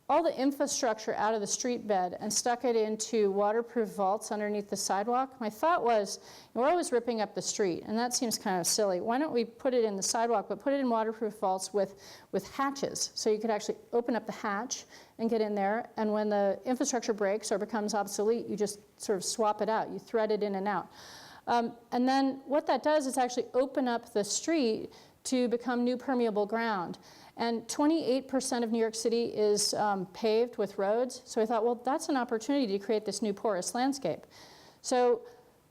all the infrastructure out of the street bed and stuck it into waterproof vaults underneath the sidewalk. My thought was, we're always ripping up the street, and that seems kind of silly. Why don't we put it in the sidewalk, but put it in waterproof vaults with hatches, so you could actually open up the hatch and get in there, and when the infrastructure breaks or becomes obsolete, you just sort of swap it out. You thread it in and out. And then what that does is actually open up the street to become new permeable ground. And 28% of New York City is paved with roads. So I thought, well, that's an opportunity to create this new porous landscape. So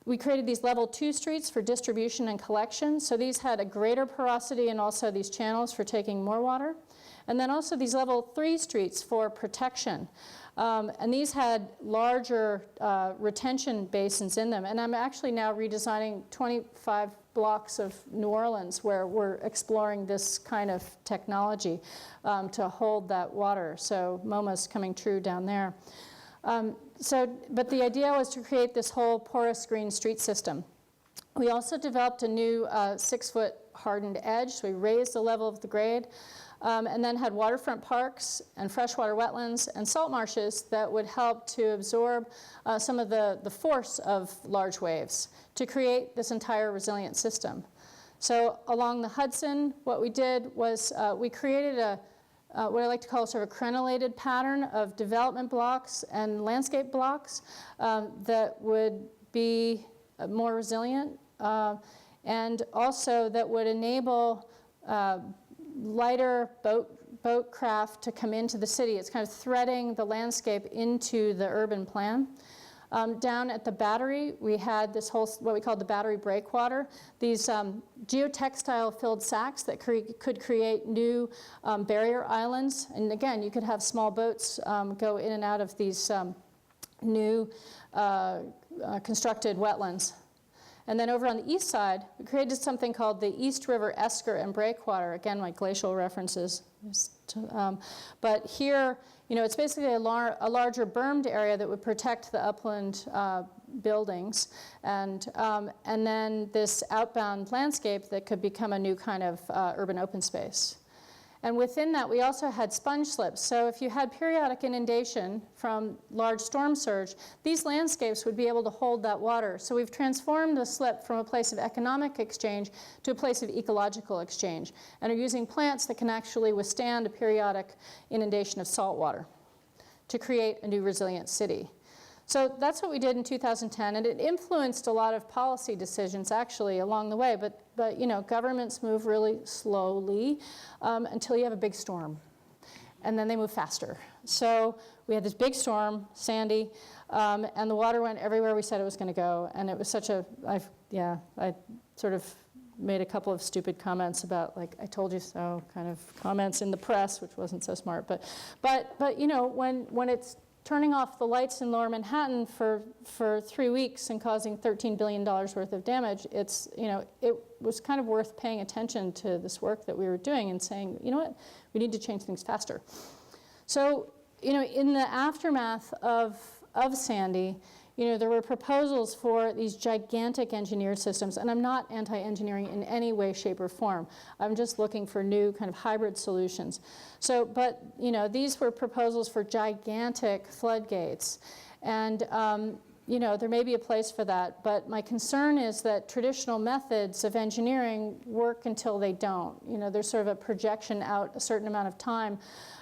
we created these level 2 streets for distribution and collection. So these had a greater porosity and also these channels for taking more water. And then also these level 3 streets for protection. And these had larger retention basins in them. And I'm actually now redesigning 25 blocks of New Orleans where we're exploring this kind of technology to hold that water. So MoMA's coming true down there. But the idea was to create this whole porous green street system. We also developed a new 6-foot hardened edge. So we raised the level of the grade. And then had waterfront parks and freshwater wetlands and salt marshes that would help to absorb some of the force of large waves to create this entire resilient system. So along the Hudson, what we did was we created what I like to call sort of a crenellated pattern of development blocks and landscape blocks that would be more resilient and also that would enable lighter boat craft to come into the city. It's kind of threading the landscape into the urban plan. Down at the Battery, we had this whole, what we called the Battery breakwater, these geotextile filled sacks that could create new barrier islands. And again, you could have small boats go in and out of these new constructed wetlands. And then over on the east side, we created something called the East River Esker and Breakwater. Again, my glacial references. But here, it's basically a larger bermed area that would protect the upland buildings. And then this outbound landscape that could become a new kind of urban open space. And within that, we also had sponge slips. So if you had periodic inundation from large storm surge, these landscapes would be able to hold that water. So we've transformed the slip from a place of economic exchange to a place of ecological exchange, and are using plants that can actually withstand a periodic inundation of salt water to create a new resilient city. So that's what we did in 2010, and it influenced a lot of policy decisions actually along the way, but governments move really slowly until you have a big storm, and then they move faster. So we had this big storm, Sandy, and the water went everywhere we said it was going to go, and it was such a, I sort of made a couple of stupid comments about, like, I told you so kind of comments in the press, which wasn't so smart, but when it's turning off the lights in Lower Manhattan for 3 weeks and causing $13 billion worth of damage, it was kind of worth paying attention to this work that we were doing and saying, you know what, we need to change things faster. So, in the aftermath of Sandy, there were proposals for these gigantic engineered systems, and I'm not anti-engineering in any way, shape, or form. I'm just looking for new kind of hybrid solutions. So, but, these were proposals for gigantic floodgates, and, there may be a place for that, but my concern is that traditional methods of engineering work until they don't. There's sort of a projection out a certain amount of time.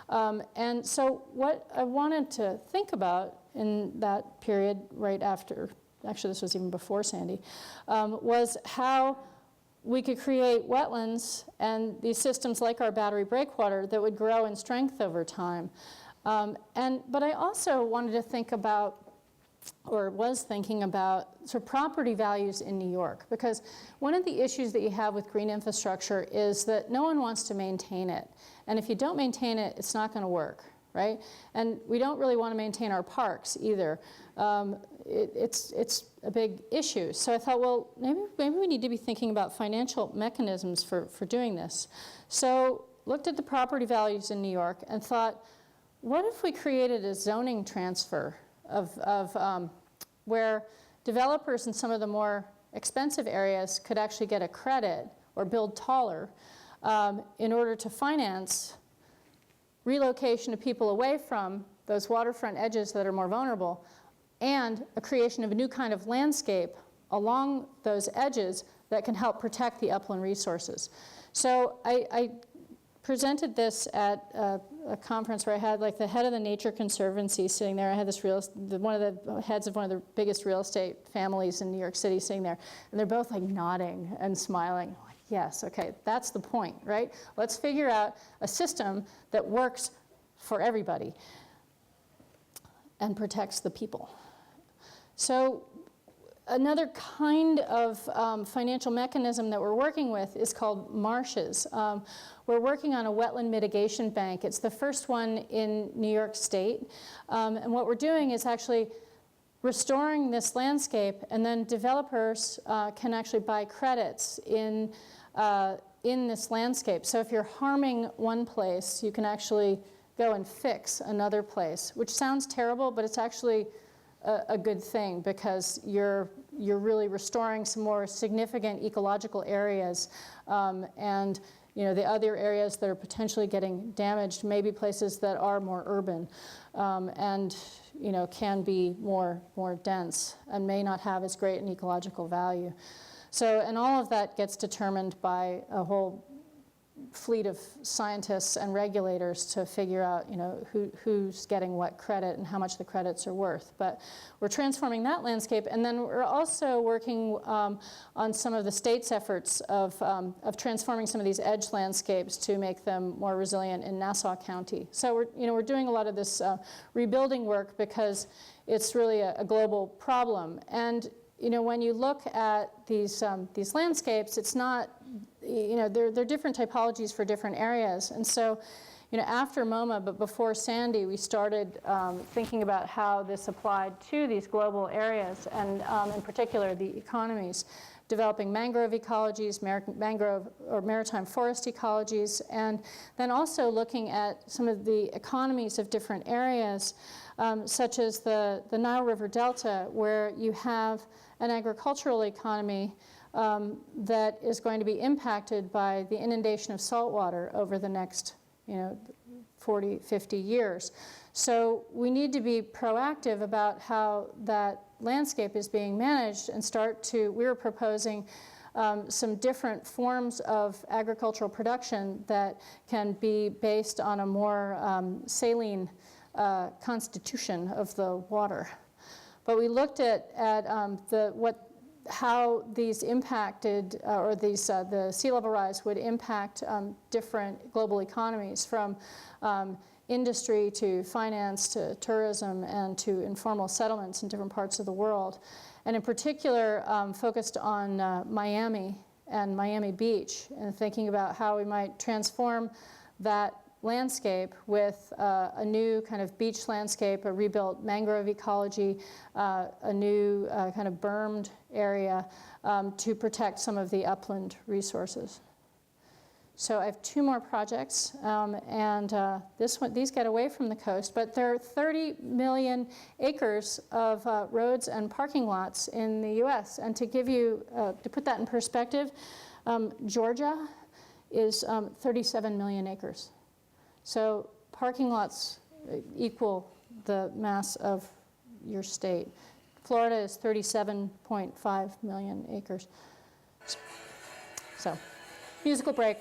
And so what I wanted to think about in that period right after, actually this was even before Sandy, was how we could create wetlands and these systems like our Battery breakwater that would grow in strength over time. But I also wanted to think about or was thinking about sort of property values in New York, because one of the issues that you have with green infrastructure is that no one wants to maintain it. And if you don't maintain it, it's not going to work, right? And we don't really want to maintain our parks either. It's a big issue. So I thought, well, maybe we need to be thinking about financial mechanisms for doing this. So looked at the property values in New York and thought, what if we created a zoning transfer of where developers in some of the more expensive areas could actually get a credit or build taller in order to finance relocation of people away from those waterfront edges that are more vulnerable, and a creation of a new kind of landscape along those edges that can help protect the upland resources. So I presented this at a conference where I had like the head of the Nature Conservancy sitting there. I had this one of the heads of one of the biggest real estate families in New York City sitting there, and they're both like nodding and smiling. Like, yes, okay, that's the point, right? Let's figure out a system that works for everybody and protects the people. So another kind of financial mechanism that we're working with is called marshes. We're working on a wetland mitigation bank. It's the first one in New York State. And what we're doing is actually restoring this landscape, and then developers can actually buy credits in this landscape. So if you're harming one place, you can actually go and fix another place, which sounds terrible, but it's actually a good thing, because you're really restoring some more significant ecological areas, and the other areas that are potentially getting damaged may be places that are more urban, and can be more dense and may not have as great an ecological value. So, and all of that gets determined by a whole fleet of scientists and regulators to figure out, who's getting what credit and how much the credits are worth. But we're transforming that landscape, and then we're also working on some of the state's efforts of transforming some of these edge landscapes to make them more resilient in Nassau County. So we're doing a lot of this rebuilding work because it's really a global problem. And when you look at these landscapes, it's not, they're different typologies for different areas. And so, after MoMA, but before Sandy, we started thinking about how this applied to these global areas, and in particular, the economies, developing mangrove ecologies, mangrove or maritime forest ecologies, and then also looking at some of the economies of different areas, such as the Nile River Delta, where you have an agricultural economy that is going to be impacted by the inundation of salt water over the next 40, 50 years. So we need to be proactive about how that landscape is being managed, and we were proposing some different forms of agricultural production that can be based on a more saline constitution of the water. But we looked at how these impacted, the sea level rise would impact different global economies, from industry to finance to tourism and to informal settlements in different parts of the world. And in particular, focused on Miami and Miami Beach, and thinking about how we might transform that landscape with a new kind of beach landscape, a rebuilt mangrove ecology, a new kind of bermed area to protect some of the upland resources. So I have two more projects, and these get away from the coast, but there are 30 million acres of roads and parking lots in the US. And to put that in perspective, Georgia is 37 million acres. So parking lots equal the mass of your state. Florida is 37.5 million acres. So, musical break.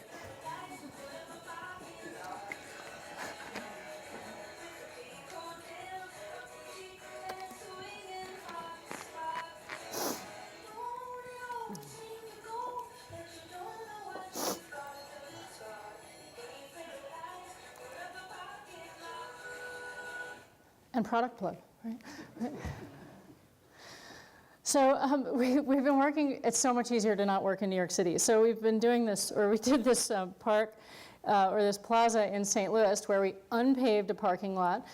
And product plug, right? So we've been working, it's so much easier to not work in New York City. So we've been doing this, or we did this park, or this plaza in St. Louis where we unpaved a parking lot.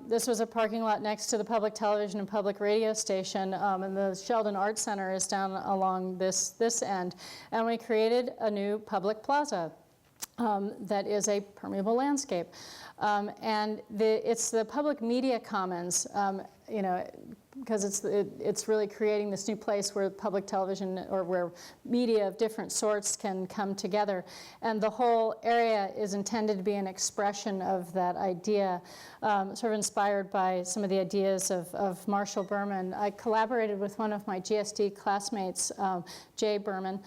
This was a parking lot next to the public television and public radio station, and the Sheldon Arts Center is down along this end. And we created a new public plaza that is a permeable landscape. And it's the public media commons, you know, because it's really creating this new place where public television or where media of different sorts can come together. And the whole area is intended to be an expression of that idea, sort of inspired by some of the ideas of Marshall Berman. I collaborated with one of my GSD classmates, Jay Berman,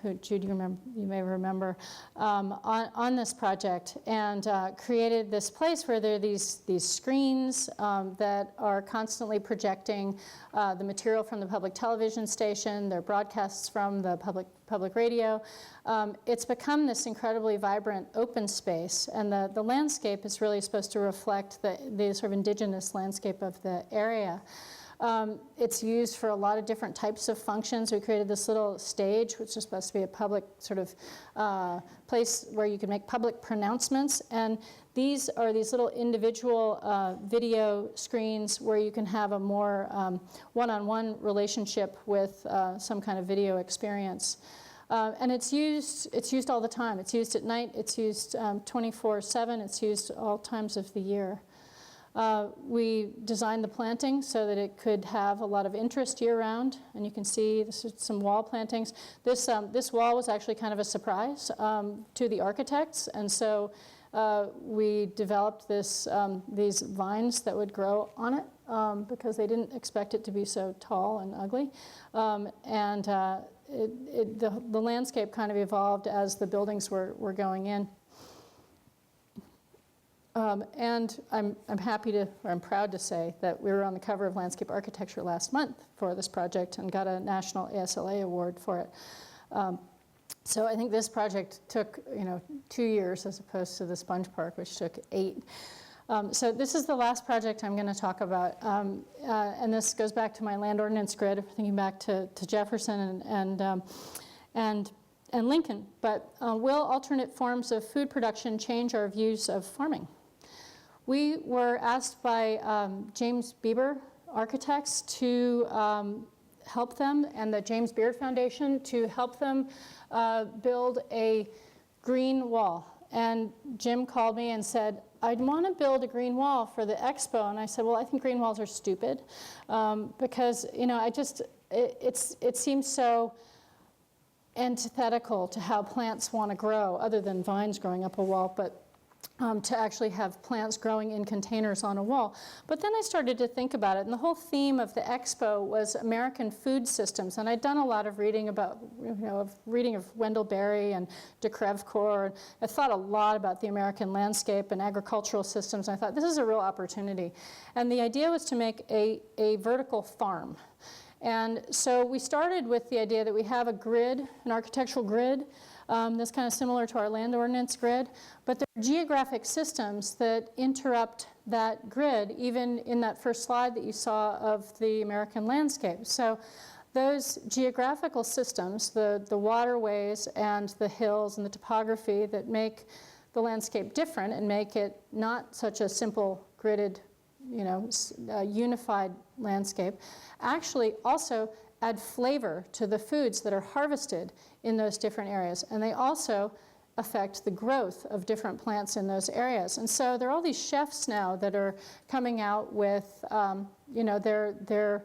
who Jude, you may remember, on this project, and created this place where there are these screens that are constantly projecting the material from the public television station, their broadcasts from the public radio. It's become this incredibly vibrant open space, and the landscape is really supposed to reflect the sort of indigenous landscape of the area. It's used for a lot of different types of functions. We created this little stage, which is supposed to be a public sort of place where you can make public pronouncements. And these are these little individual video screens where you can have a more one-on-one relationship with some kind of video experience. And it's used all the time. It's used at night. It's used 24/7. It's used all times of the year. We designed the planting so that it could have a lot of interest year-round, and you can see this is some wall plantings. This wall was actually kind of a surprise to the architects, and so we developed these vines that would grow on it because they didn't expect it to be so tall and ugly. The landscape kind of evolved as the buildings were going in. And I'm proud to say that we were on the cover of Landscape Architecture last month for this project and got a national ASLA award for it. So I think this project took 2 years as opposed to the Sponge Park, which took 8. So this is the last project I'm going to talk about, and this goes back to my land ordinance grid, thinking back to Jefferson and Lincoln. But will alternate forms of food production change our views of farming? We were asked by James Bieber Architects to help them, and the James Beard Foundation to help them build a green wall. And Jim called me and said, I'd want to build a green wall for the expo. And I said, well, I think green walls are stupid because, it seems so antithetical to how plants want to grow, other than vines growing up a wall, but to actually have plants growing in containers on a wall. But then I started to think about it, and the whole theme of the expo was American food systems. And I'd done a lot of reading about, reading of Wendell Berry and de Crèvecoeur. I thought a lot about the American landscape and agricultural systems. And I thought, this is a real opportunity. And the idea was to make a vertical farm. And so we started with the idea that we have a grid, an architectural grid, that's kind of similar to our land ordinance grid, but there are geographic systems that interrupt that grid, even in that first slide that you saw of the American landscape. So those geographical systems, the waterways and the hills and the topography that make the landscape different and make it not such a simple gridded, unified landscape, actually also add flavor to the foods that are harvested in those different areas. And they also affect the growth of different plants in those areas. And so there are all these chefs now that are coming out with, their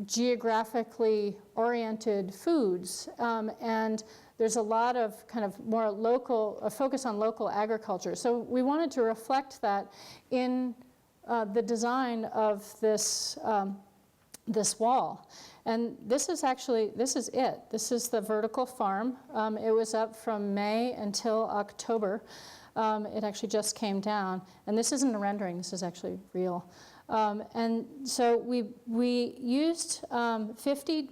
geographically oriented foods. And there's a lot of kind of more local, a focus on local agriculture. So we wanted to reflect that in the design of this wall. And this is it. This is the vertical farm. It was up from May until October. It actually just came down. And this isn't a rendering. This is actually real. And so we used 50,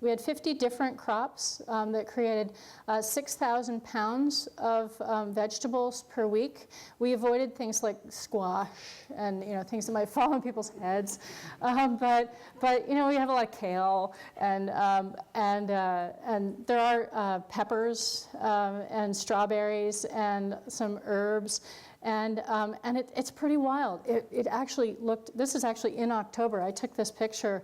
we had 50 different crops that created 6,000 pounds of vegetables per week. We avoided things like squash and things that might fall on people's heads, but we have a lot of kale and there are peppers and strawberries and some herbs. And it's pretty wild. It actually looked, this is actually in October. I took this picture.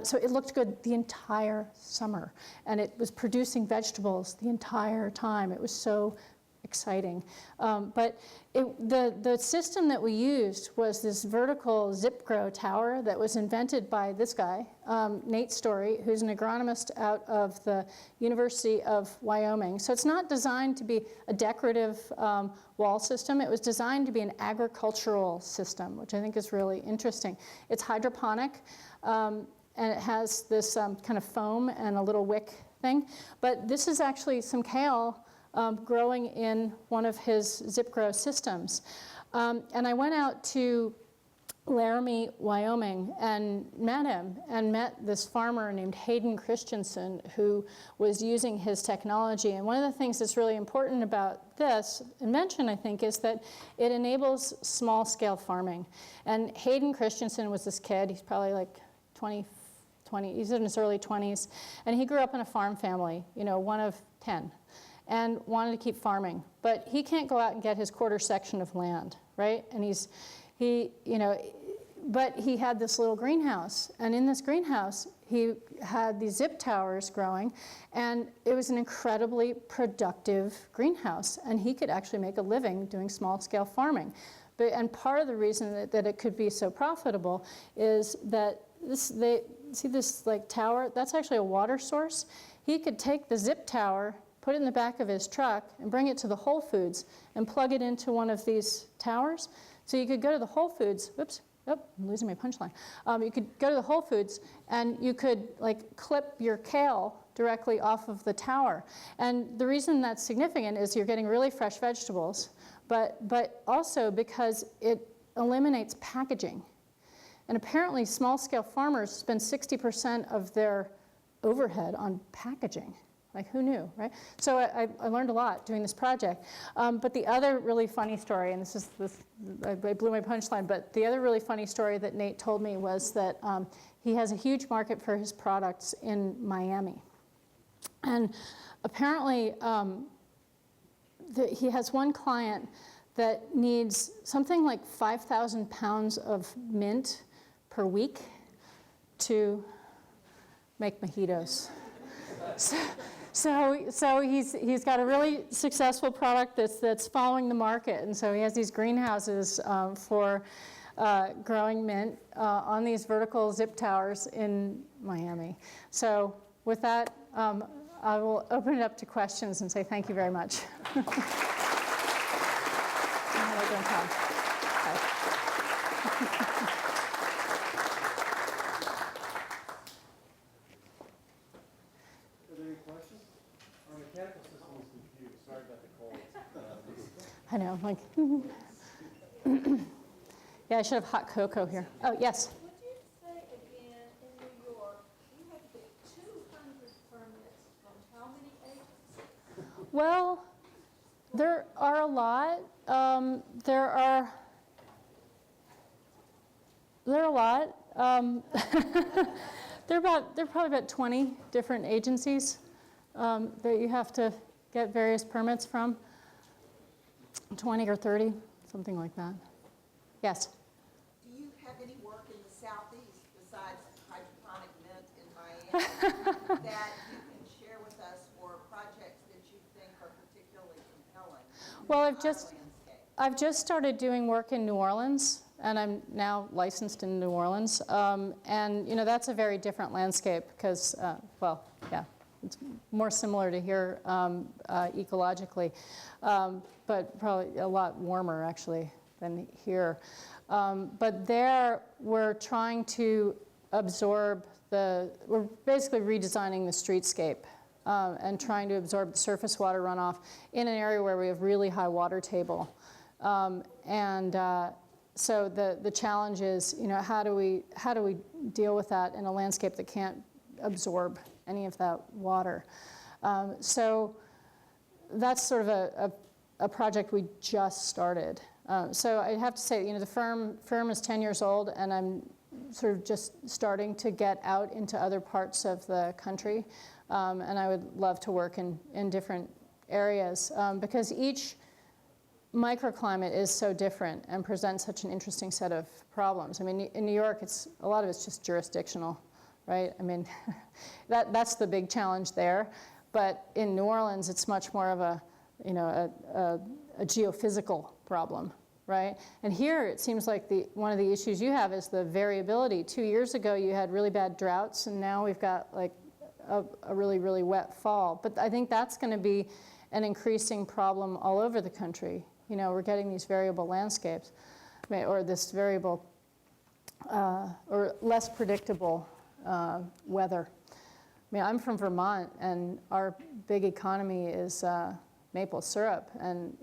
So it looked good the entire summer. And it was producing vegetables the entire time. It was so exciting. But the system that we used was this vertical zip grow tower that was invented by this guy, Nate Story, who's an agronomist out of the University of Wyoming. So it's not designed to be a decorative wall system. It was designed to be an agricultural system, which I think is really interesting. It's hydroponic, and it has this kind of foam and a little wick thing. But this is actually some kale growing in one of his zip grow systems. And I went out to Laramie, Wyoming, and met this farmer named Hayden Christensen, who was using his technology. And one of the things that's really important about this invention, I think, is that it enables small-scale farming. And Hayden Christensen was this kid. He's probably like 20, he's in his early 20s. And he grew up in a farm family, one of 10. And wanted to keep farming. But he can't go out and get his quarter section of land, right? And but he had this little greenhouse. And in this greenhouse, he had these zip towers growing. And it was an incredibly productive greenhouse. And he could actually make a living doing small-scale farming. And part of the reason that it could be so profitable is that see this like tower? That's actually a water source. He could take the zip tower, put it in the back of his truck, and bring it to the Whole Foods and plug it into one of these towers. So you could go to the Whole Foods, I'm losing my punchline. You could go to the Whole Foods and you could clip your kale directly off of the tower. And the reason that's significant is you're getting really fresh vegetables, but also because it eliminates packaging. And apparently small-scale farmers spend 60% of their overhead on packaging. Like, who knew, right? So I learned a lot doing this project. But the other really funny story, and I blew my punchline, but the other really funny story that Nate told me was that he has a huge market for his products in Miami. And apparently, he has one client that needs something like 5,000 pounds of mint per week to make mojitos. So he's got a really successful product that's following the market, and so he has these greenhouses for growing mint on these vertical zip towers in Miami. So with that, I will open it up to questions and say thank you very much. I know, like, yeah, I should have hot cocoa here. Oh, yes? Would you say again, in New York, you have to get 200 permits from how many agencies? Well, there are a lot. There are a lot. There are probably about 20 different agencies that you have to get various permits from. 20 or 30, something like that. Yes? Do you have any work in the Southeast besides hydroponic mint in Miami that you can share with us, or projects that you think are particularly compelling? Well, I've just started doing work in New Orleans, and I'm now licensed in New Orleans. And that's a very different landscape because, well, yeah, it's more similar to here ecologically, but probably a lot warmer actually than here. But there we're trying to absorb we're basically redesigning the streetscape and trying to absorb the surface water runoff in an area where we have really high water table. So the challenge is, how do we deal with that in a landscape that can't absorb any of that water. So that's sort of a project we just started. So I have to say, the firm is 10 years old, and I'm sort of just starting to get out into other parts of the country. And I would love to work in different areas because each microclimate is so different and presents such an interesting set of problems. I mean, in New York, a lot of it's just jurisdictional, right? I mean, that's the big challenge there. But in New Orleans, it's much more of a geophysical problem, right? And here, it seems like one of the issues you have is the variability. 2 years ago, you had really bad droughts, and now we've got like a really, really wet fall. But I think that's going to be an increasing problem all over the country. We're getting these variable landscapes, or this variable or less predictable weather. I mean, I'm from Vermont, and our big economy is maple syrup. And,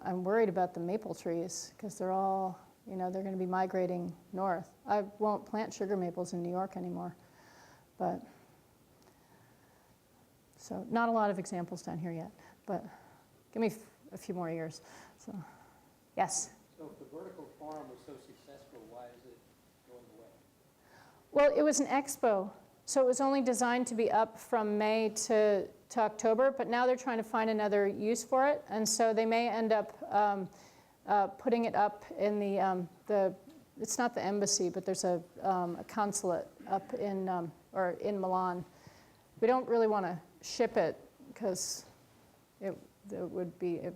I'm worried about the maple trees because they're all, they're going to be migrating north. I won't plant sugar maples in New York anymore. But, so not a lot of examples down here yet, but give me a few more years. So, yes? So if the vertical farm was so successful, why is it going away? Well, it was an expo. So it was only designed to be up from May to October, but now they're trying to find another use for it. And so they may end up putting it up in the it's not the embassy, but there's a consulate up in Milan. We don't really want to ship it because it would be, it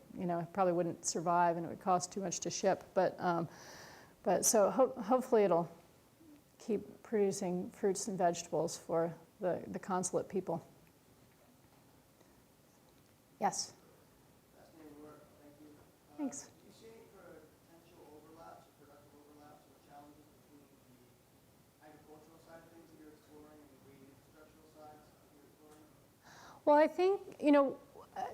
probably wouldn't survive and it would cost too much to ship. But so hopefully it'll keep producing fruits and vegetables for the consulate people. Yes? Fascinating work. Thank you. Thanks. Do you see any potential overlaps or productive overlaps or challenges between the agricultural side of things that you're exploring and the green infrastructural sides that you're exploring? Well, I think,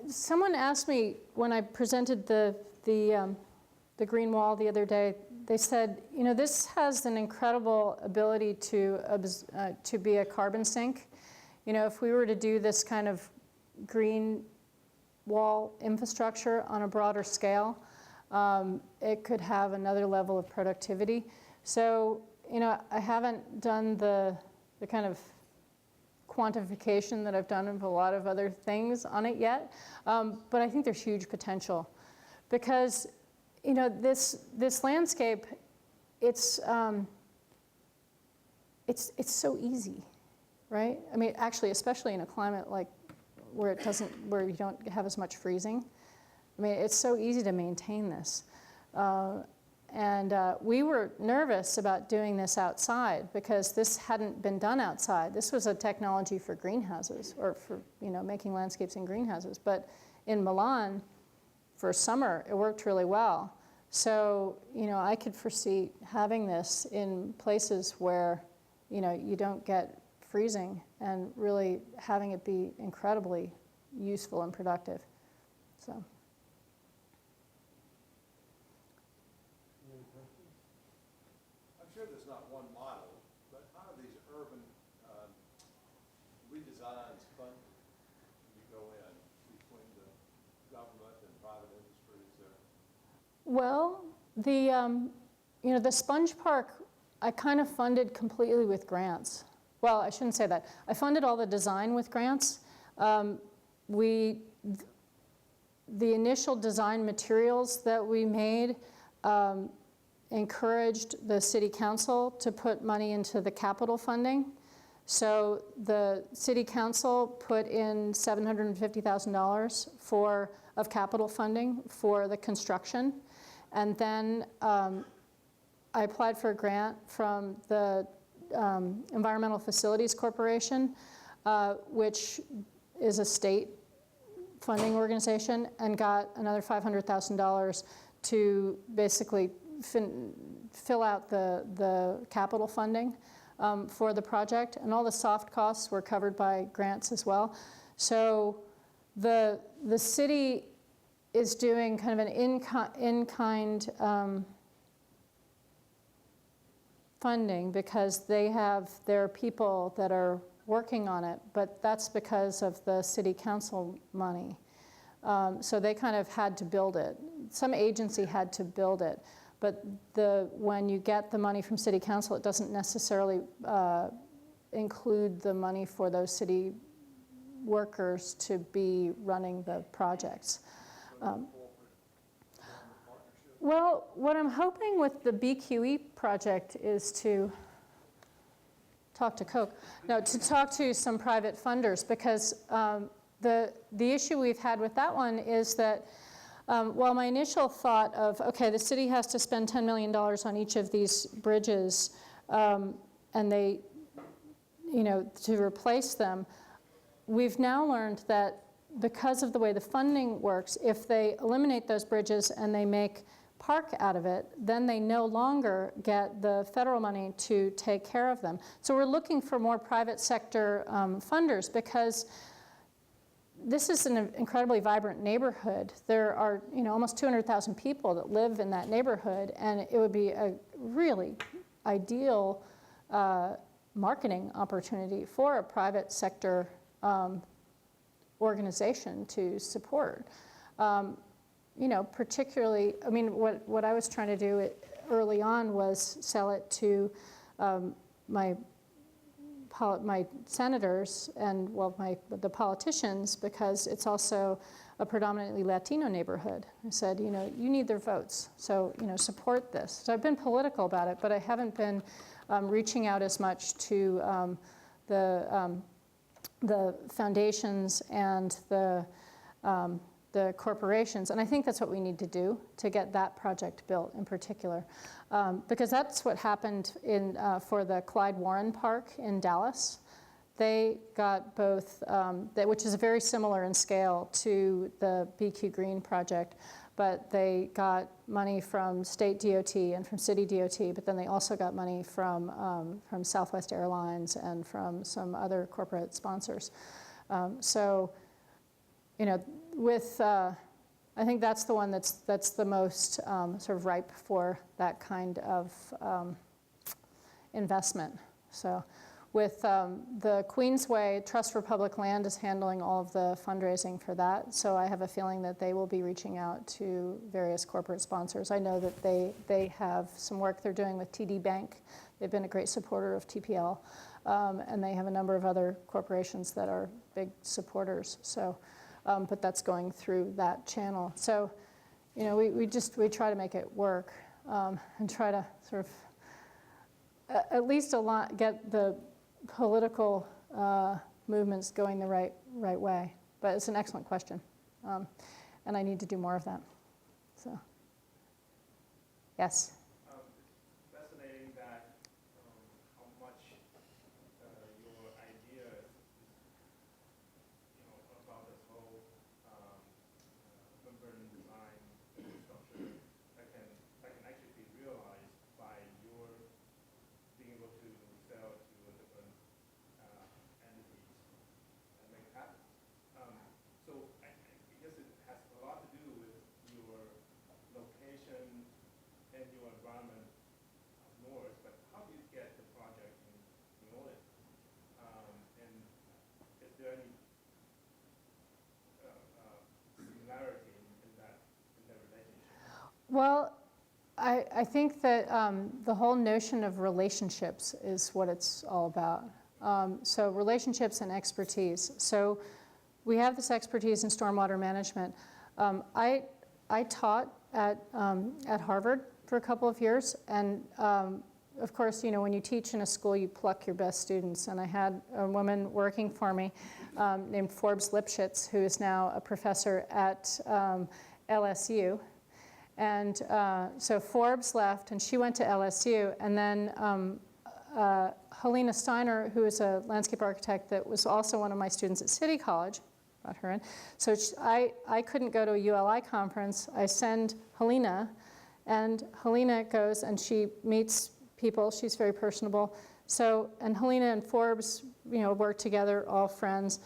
someone asked me when I presented the green wall the other day, they said, this has an incredible ability to be a carbon sink. If we were to do this kind of green wall infrastructure on a broader scale, it could have another level of productivity. So, I haven't done the kind of quantification that I've done of a lot of other things on it yet, but I think there's huge potential because this landscape, it's so easy, right? I mean, actually, especially in a climate like where you don't have as much freezing. I mean, it's so easy to maintain this. And we were nervous about doing this outside because this hadn't been done outside. This was a technology for greenhouses or for making landscapes in greenhouses. But in Milan, for summer, it worked really well. So I could foresee having this in places where you don't get freezing and really having it be incredibly useful and productive. So. I'm sure there's not one model, but how do these urban redesigns fund you go in between the government and private industries there? Well, the Sponge Park, I kind of funded completely with grants. Well, I shouldn't say that. I funded all the design with grants. The initial design materials that we made encouraged the city council to put money into the capital funding. So the city council put in $750,000 of capital funding for the construction. And then I applied for a grant from the Environmental Facilities Corporation, which is a state funding organization, and got another $500,000 to basically fill out the capital funding for the project. And all the soft costs were covered by grants as well. So the city is doing kind of an in-kind funding because they have their people that are working on it, but that's because of the city council money. So they kind of had to build it. Some agency had to build it, but when you get the money from city council, it doesn't necessarily include the money for those city workers to be running the projects. Well, what I'm hoping with the BQE project is to talk to Coke. No, to talk to some private funders, because the issue we've had with that one is that while my initial thought of, okay, the city has to spend $10 million on each of these bridges, and they, to replace them, we've now learned that because of the way the funding works, if they eliminate those bridges and they make park out of it, then they no longer get the federal money to take care of them. So we're looking for more private sector funders, because this is an incredibly vibrant neighborhood. There are almost 200,000 people that live in that neighborhood, and it would be a really ideal marketing opportunity for a private sector organization to support. Particularly, I mean, what I was trying to do early on was sell it to my senators and, the politicians, because it's also a predominantly Latino neighborhood. I said, you need their votes, so, support this. So I've been political about it, but I haven't been reaching out as much to the foundations and the corporations, and I think that's what we need to do to get that project built in particular, because that's what happened for the Clyde Warren Park in Dallas. They got both, which is very similar in scale to the BQ Green project, but they got money from state DOT and from city DOT, but then they also got money from Southwest Airlines and from some other corporate sponsors. I think that's the one that's the most sort of ripe for that kind of investment. So with the Queensway, Trust for Public Land is handling all of the fundraising for that. So I have a feeling that they will be reaching out to various corporate sponsors. I know that they have some work they're doing with TD Bank. They've been a great supporter of TPL. And they have a number of other corporations that are big supporters. So. But that's going through that channel. So, we try to make it work and try to sort of at least get the political movements going the right way. But it's an excellent question, and I need to do more of that. So, yes. It's fascinating that how much your idea about this whole urban design infrastructure that can actually be realized by your being able to sell to different entities and make it happen. So I guess it has a lot to do with your location and your environment north, but how do you get the project in order? And is there any similarity in that relationship? Well, I think that the whole notion of relationships is what it's all about. So relationships and expertise. So we have this expertise in stormwater management. I taught at Harvard for a couple of years, and of course, when you teach in a school, you pluck your best students. And I had a woman working for me named Forbes Lipschitz, who is now a professor at LSU. And so Forbes left, and she went to LSU. And then Helena Steiner, who is a landscape architect that was also one of my students at City College, brought her in. So I couldn't go to a ULI conference. I send Helena, and Helena goes and she meets people. She's very personable. So, and Helena and Forbes, work together, all friends.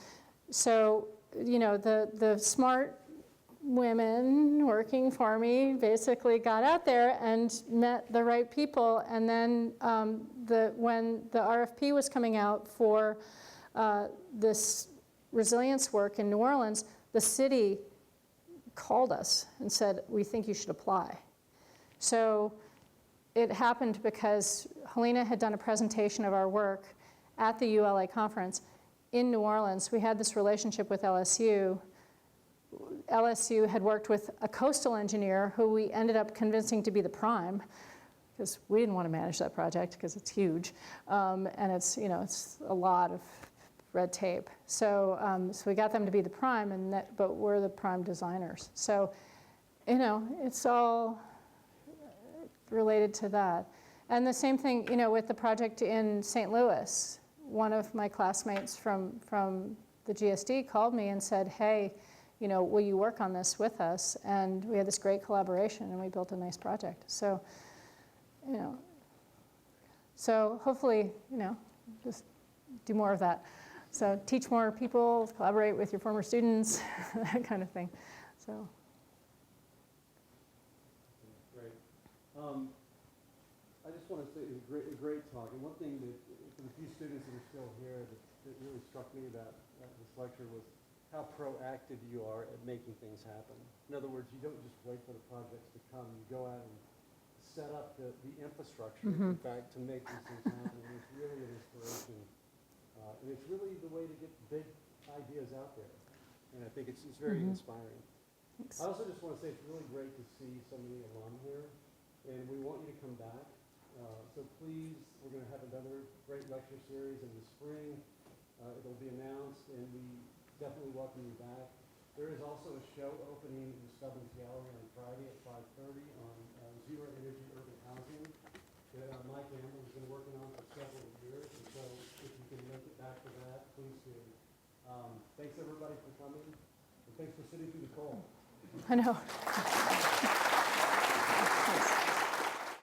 So, the smart women working for me basically got out there and met the right people. And then when the RFP was coming out for this resilience work in New Orleans, the city called us and said, we think you should apply. So it happened because Helena had done a presentation of our work at the ULA conference in New Orleans. We had this relationship with LSU. LSU had worked with a coastal engineer who we ended up convincing to be the prime, because we didn't want to manage that project because it's huge, and it's, you know, it's a lot of red tape. So, so we got them to be the prime, and but we're the prime designers. So, you know, it's all related to that. And the same thing, you know, with the project in St. Louis. One of my classmates from the GSD called me and said, hey, you know, will you work on this with us? And we had this great collaboration, and we built a nice project. So, you know, so hopefully, you know, just do more of that. So teach more people, collaborate with your former students, that kind of thing. So. Great. I just want to say it was a great talk. And one thing that, for the few students that are still here, that really struck me about this lecture was how proactive you are at making things happen. In other words, you don't just wait for the projects to come. You go out and set up the infrastructure, in fact, to make these things happen. And it's really an inspiration. And it's really the way to get big ideas out there. And I think it's very inspiring. Thanks. I also just want to say it's really great to see so many alum here. And we want you to come back. So please, we're going to have another great lecture series in the spring. It'll be announced, and we definitely welcome you back. There is also a show opening in the Stubbins Gallery on Friday at 5:30 on zero energy urban housing that Mike Amber has been working on for several years. And so if you can make it back to that, please do. Thanks everybody for coming, and thanks for sitting through the cold. I know.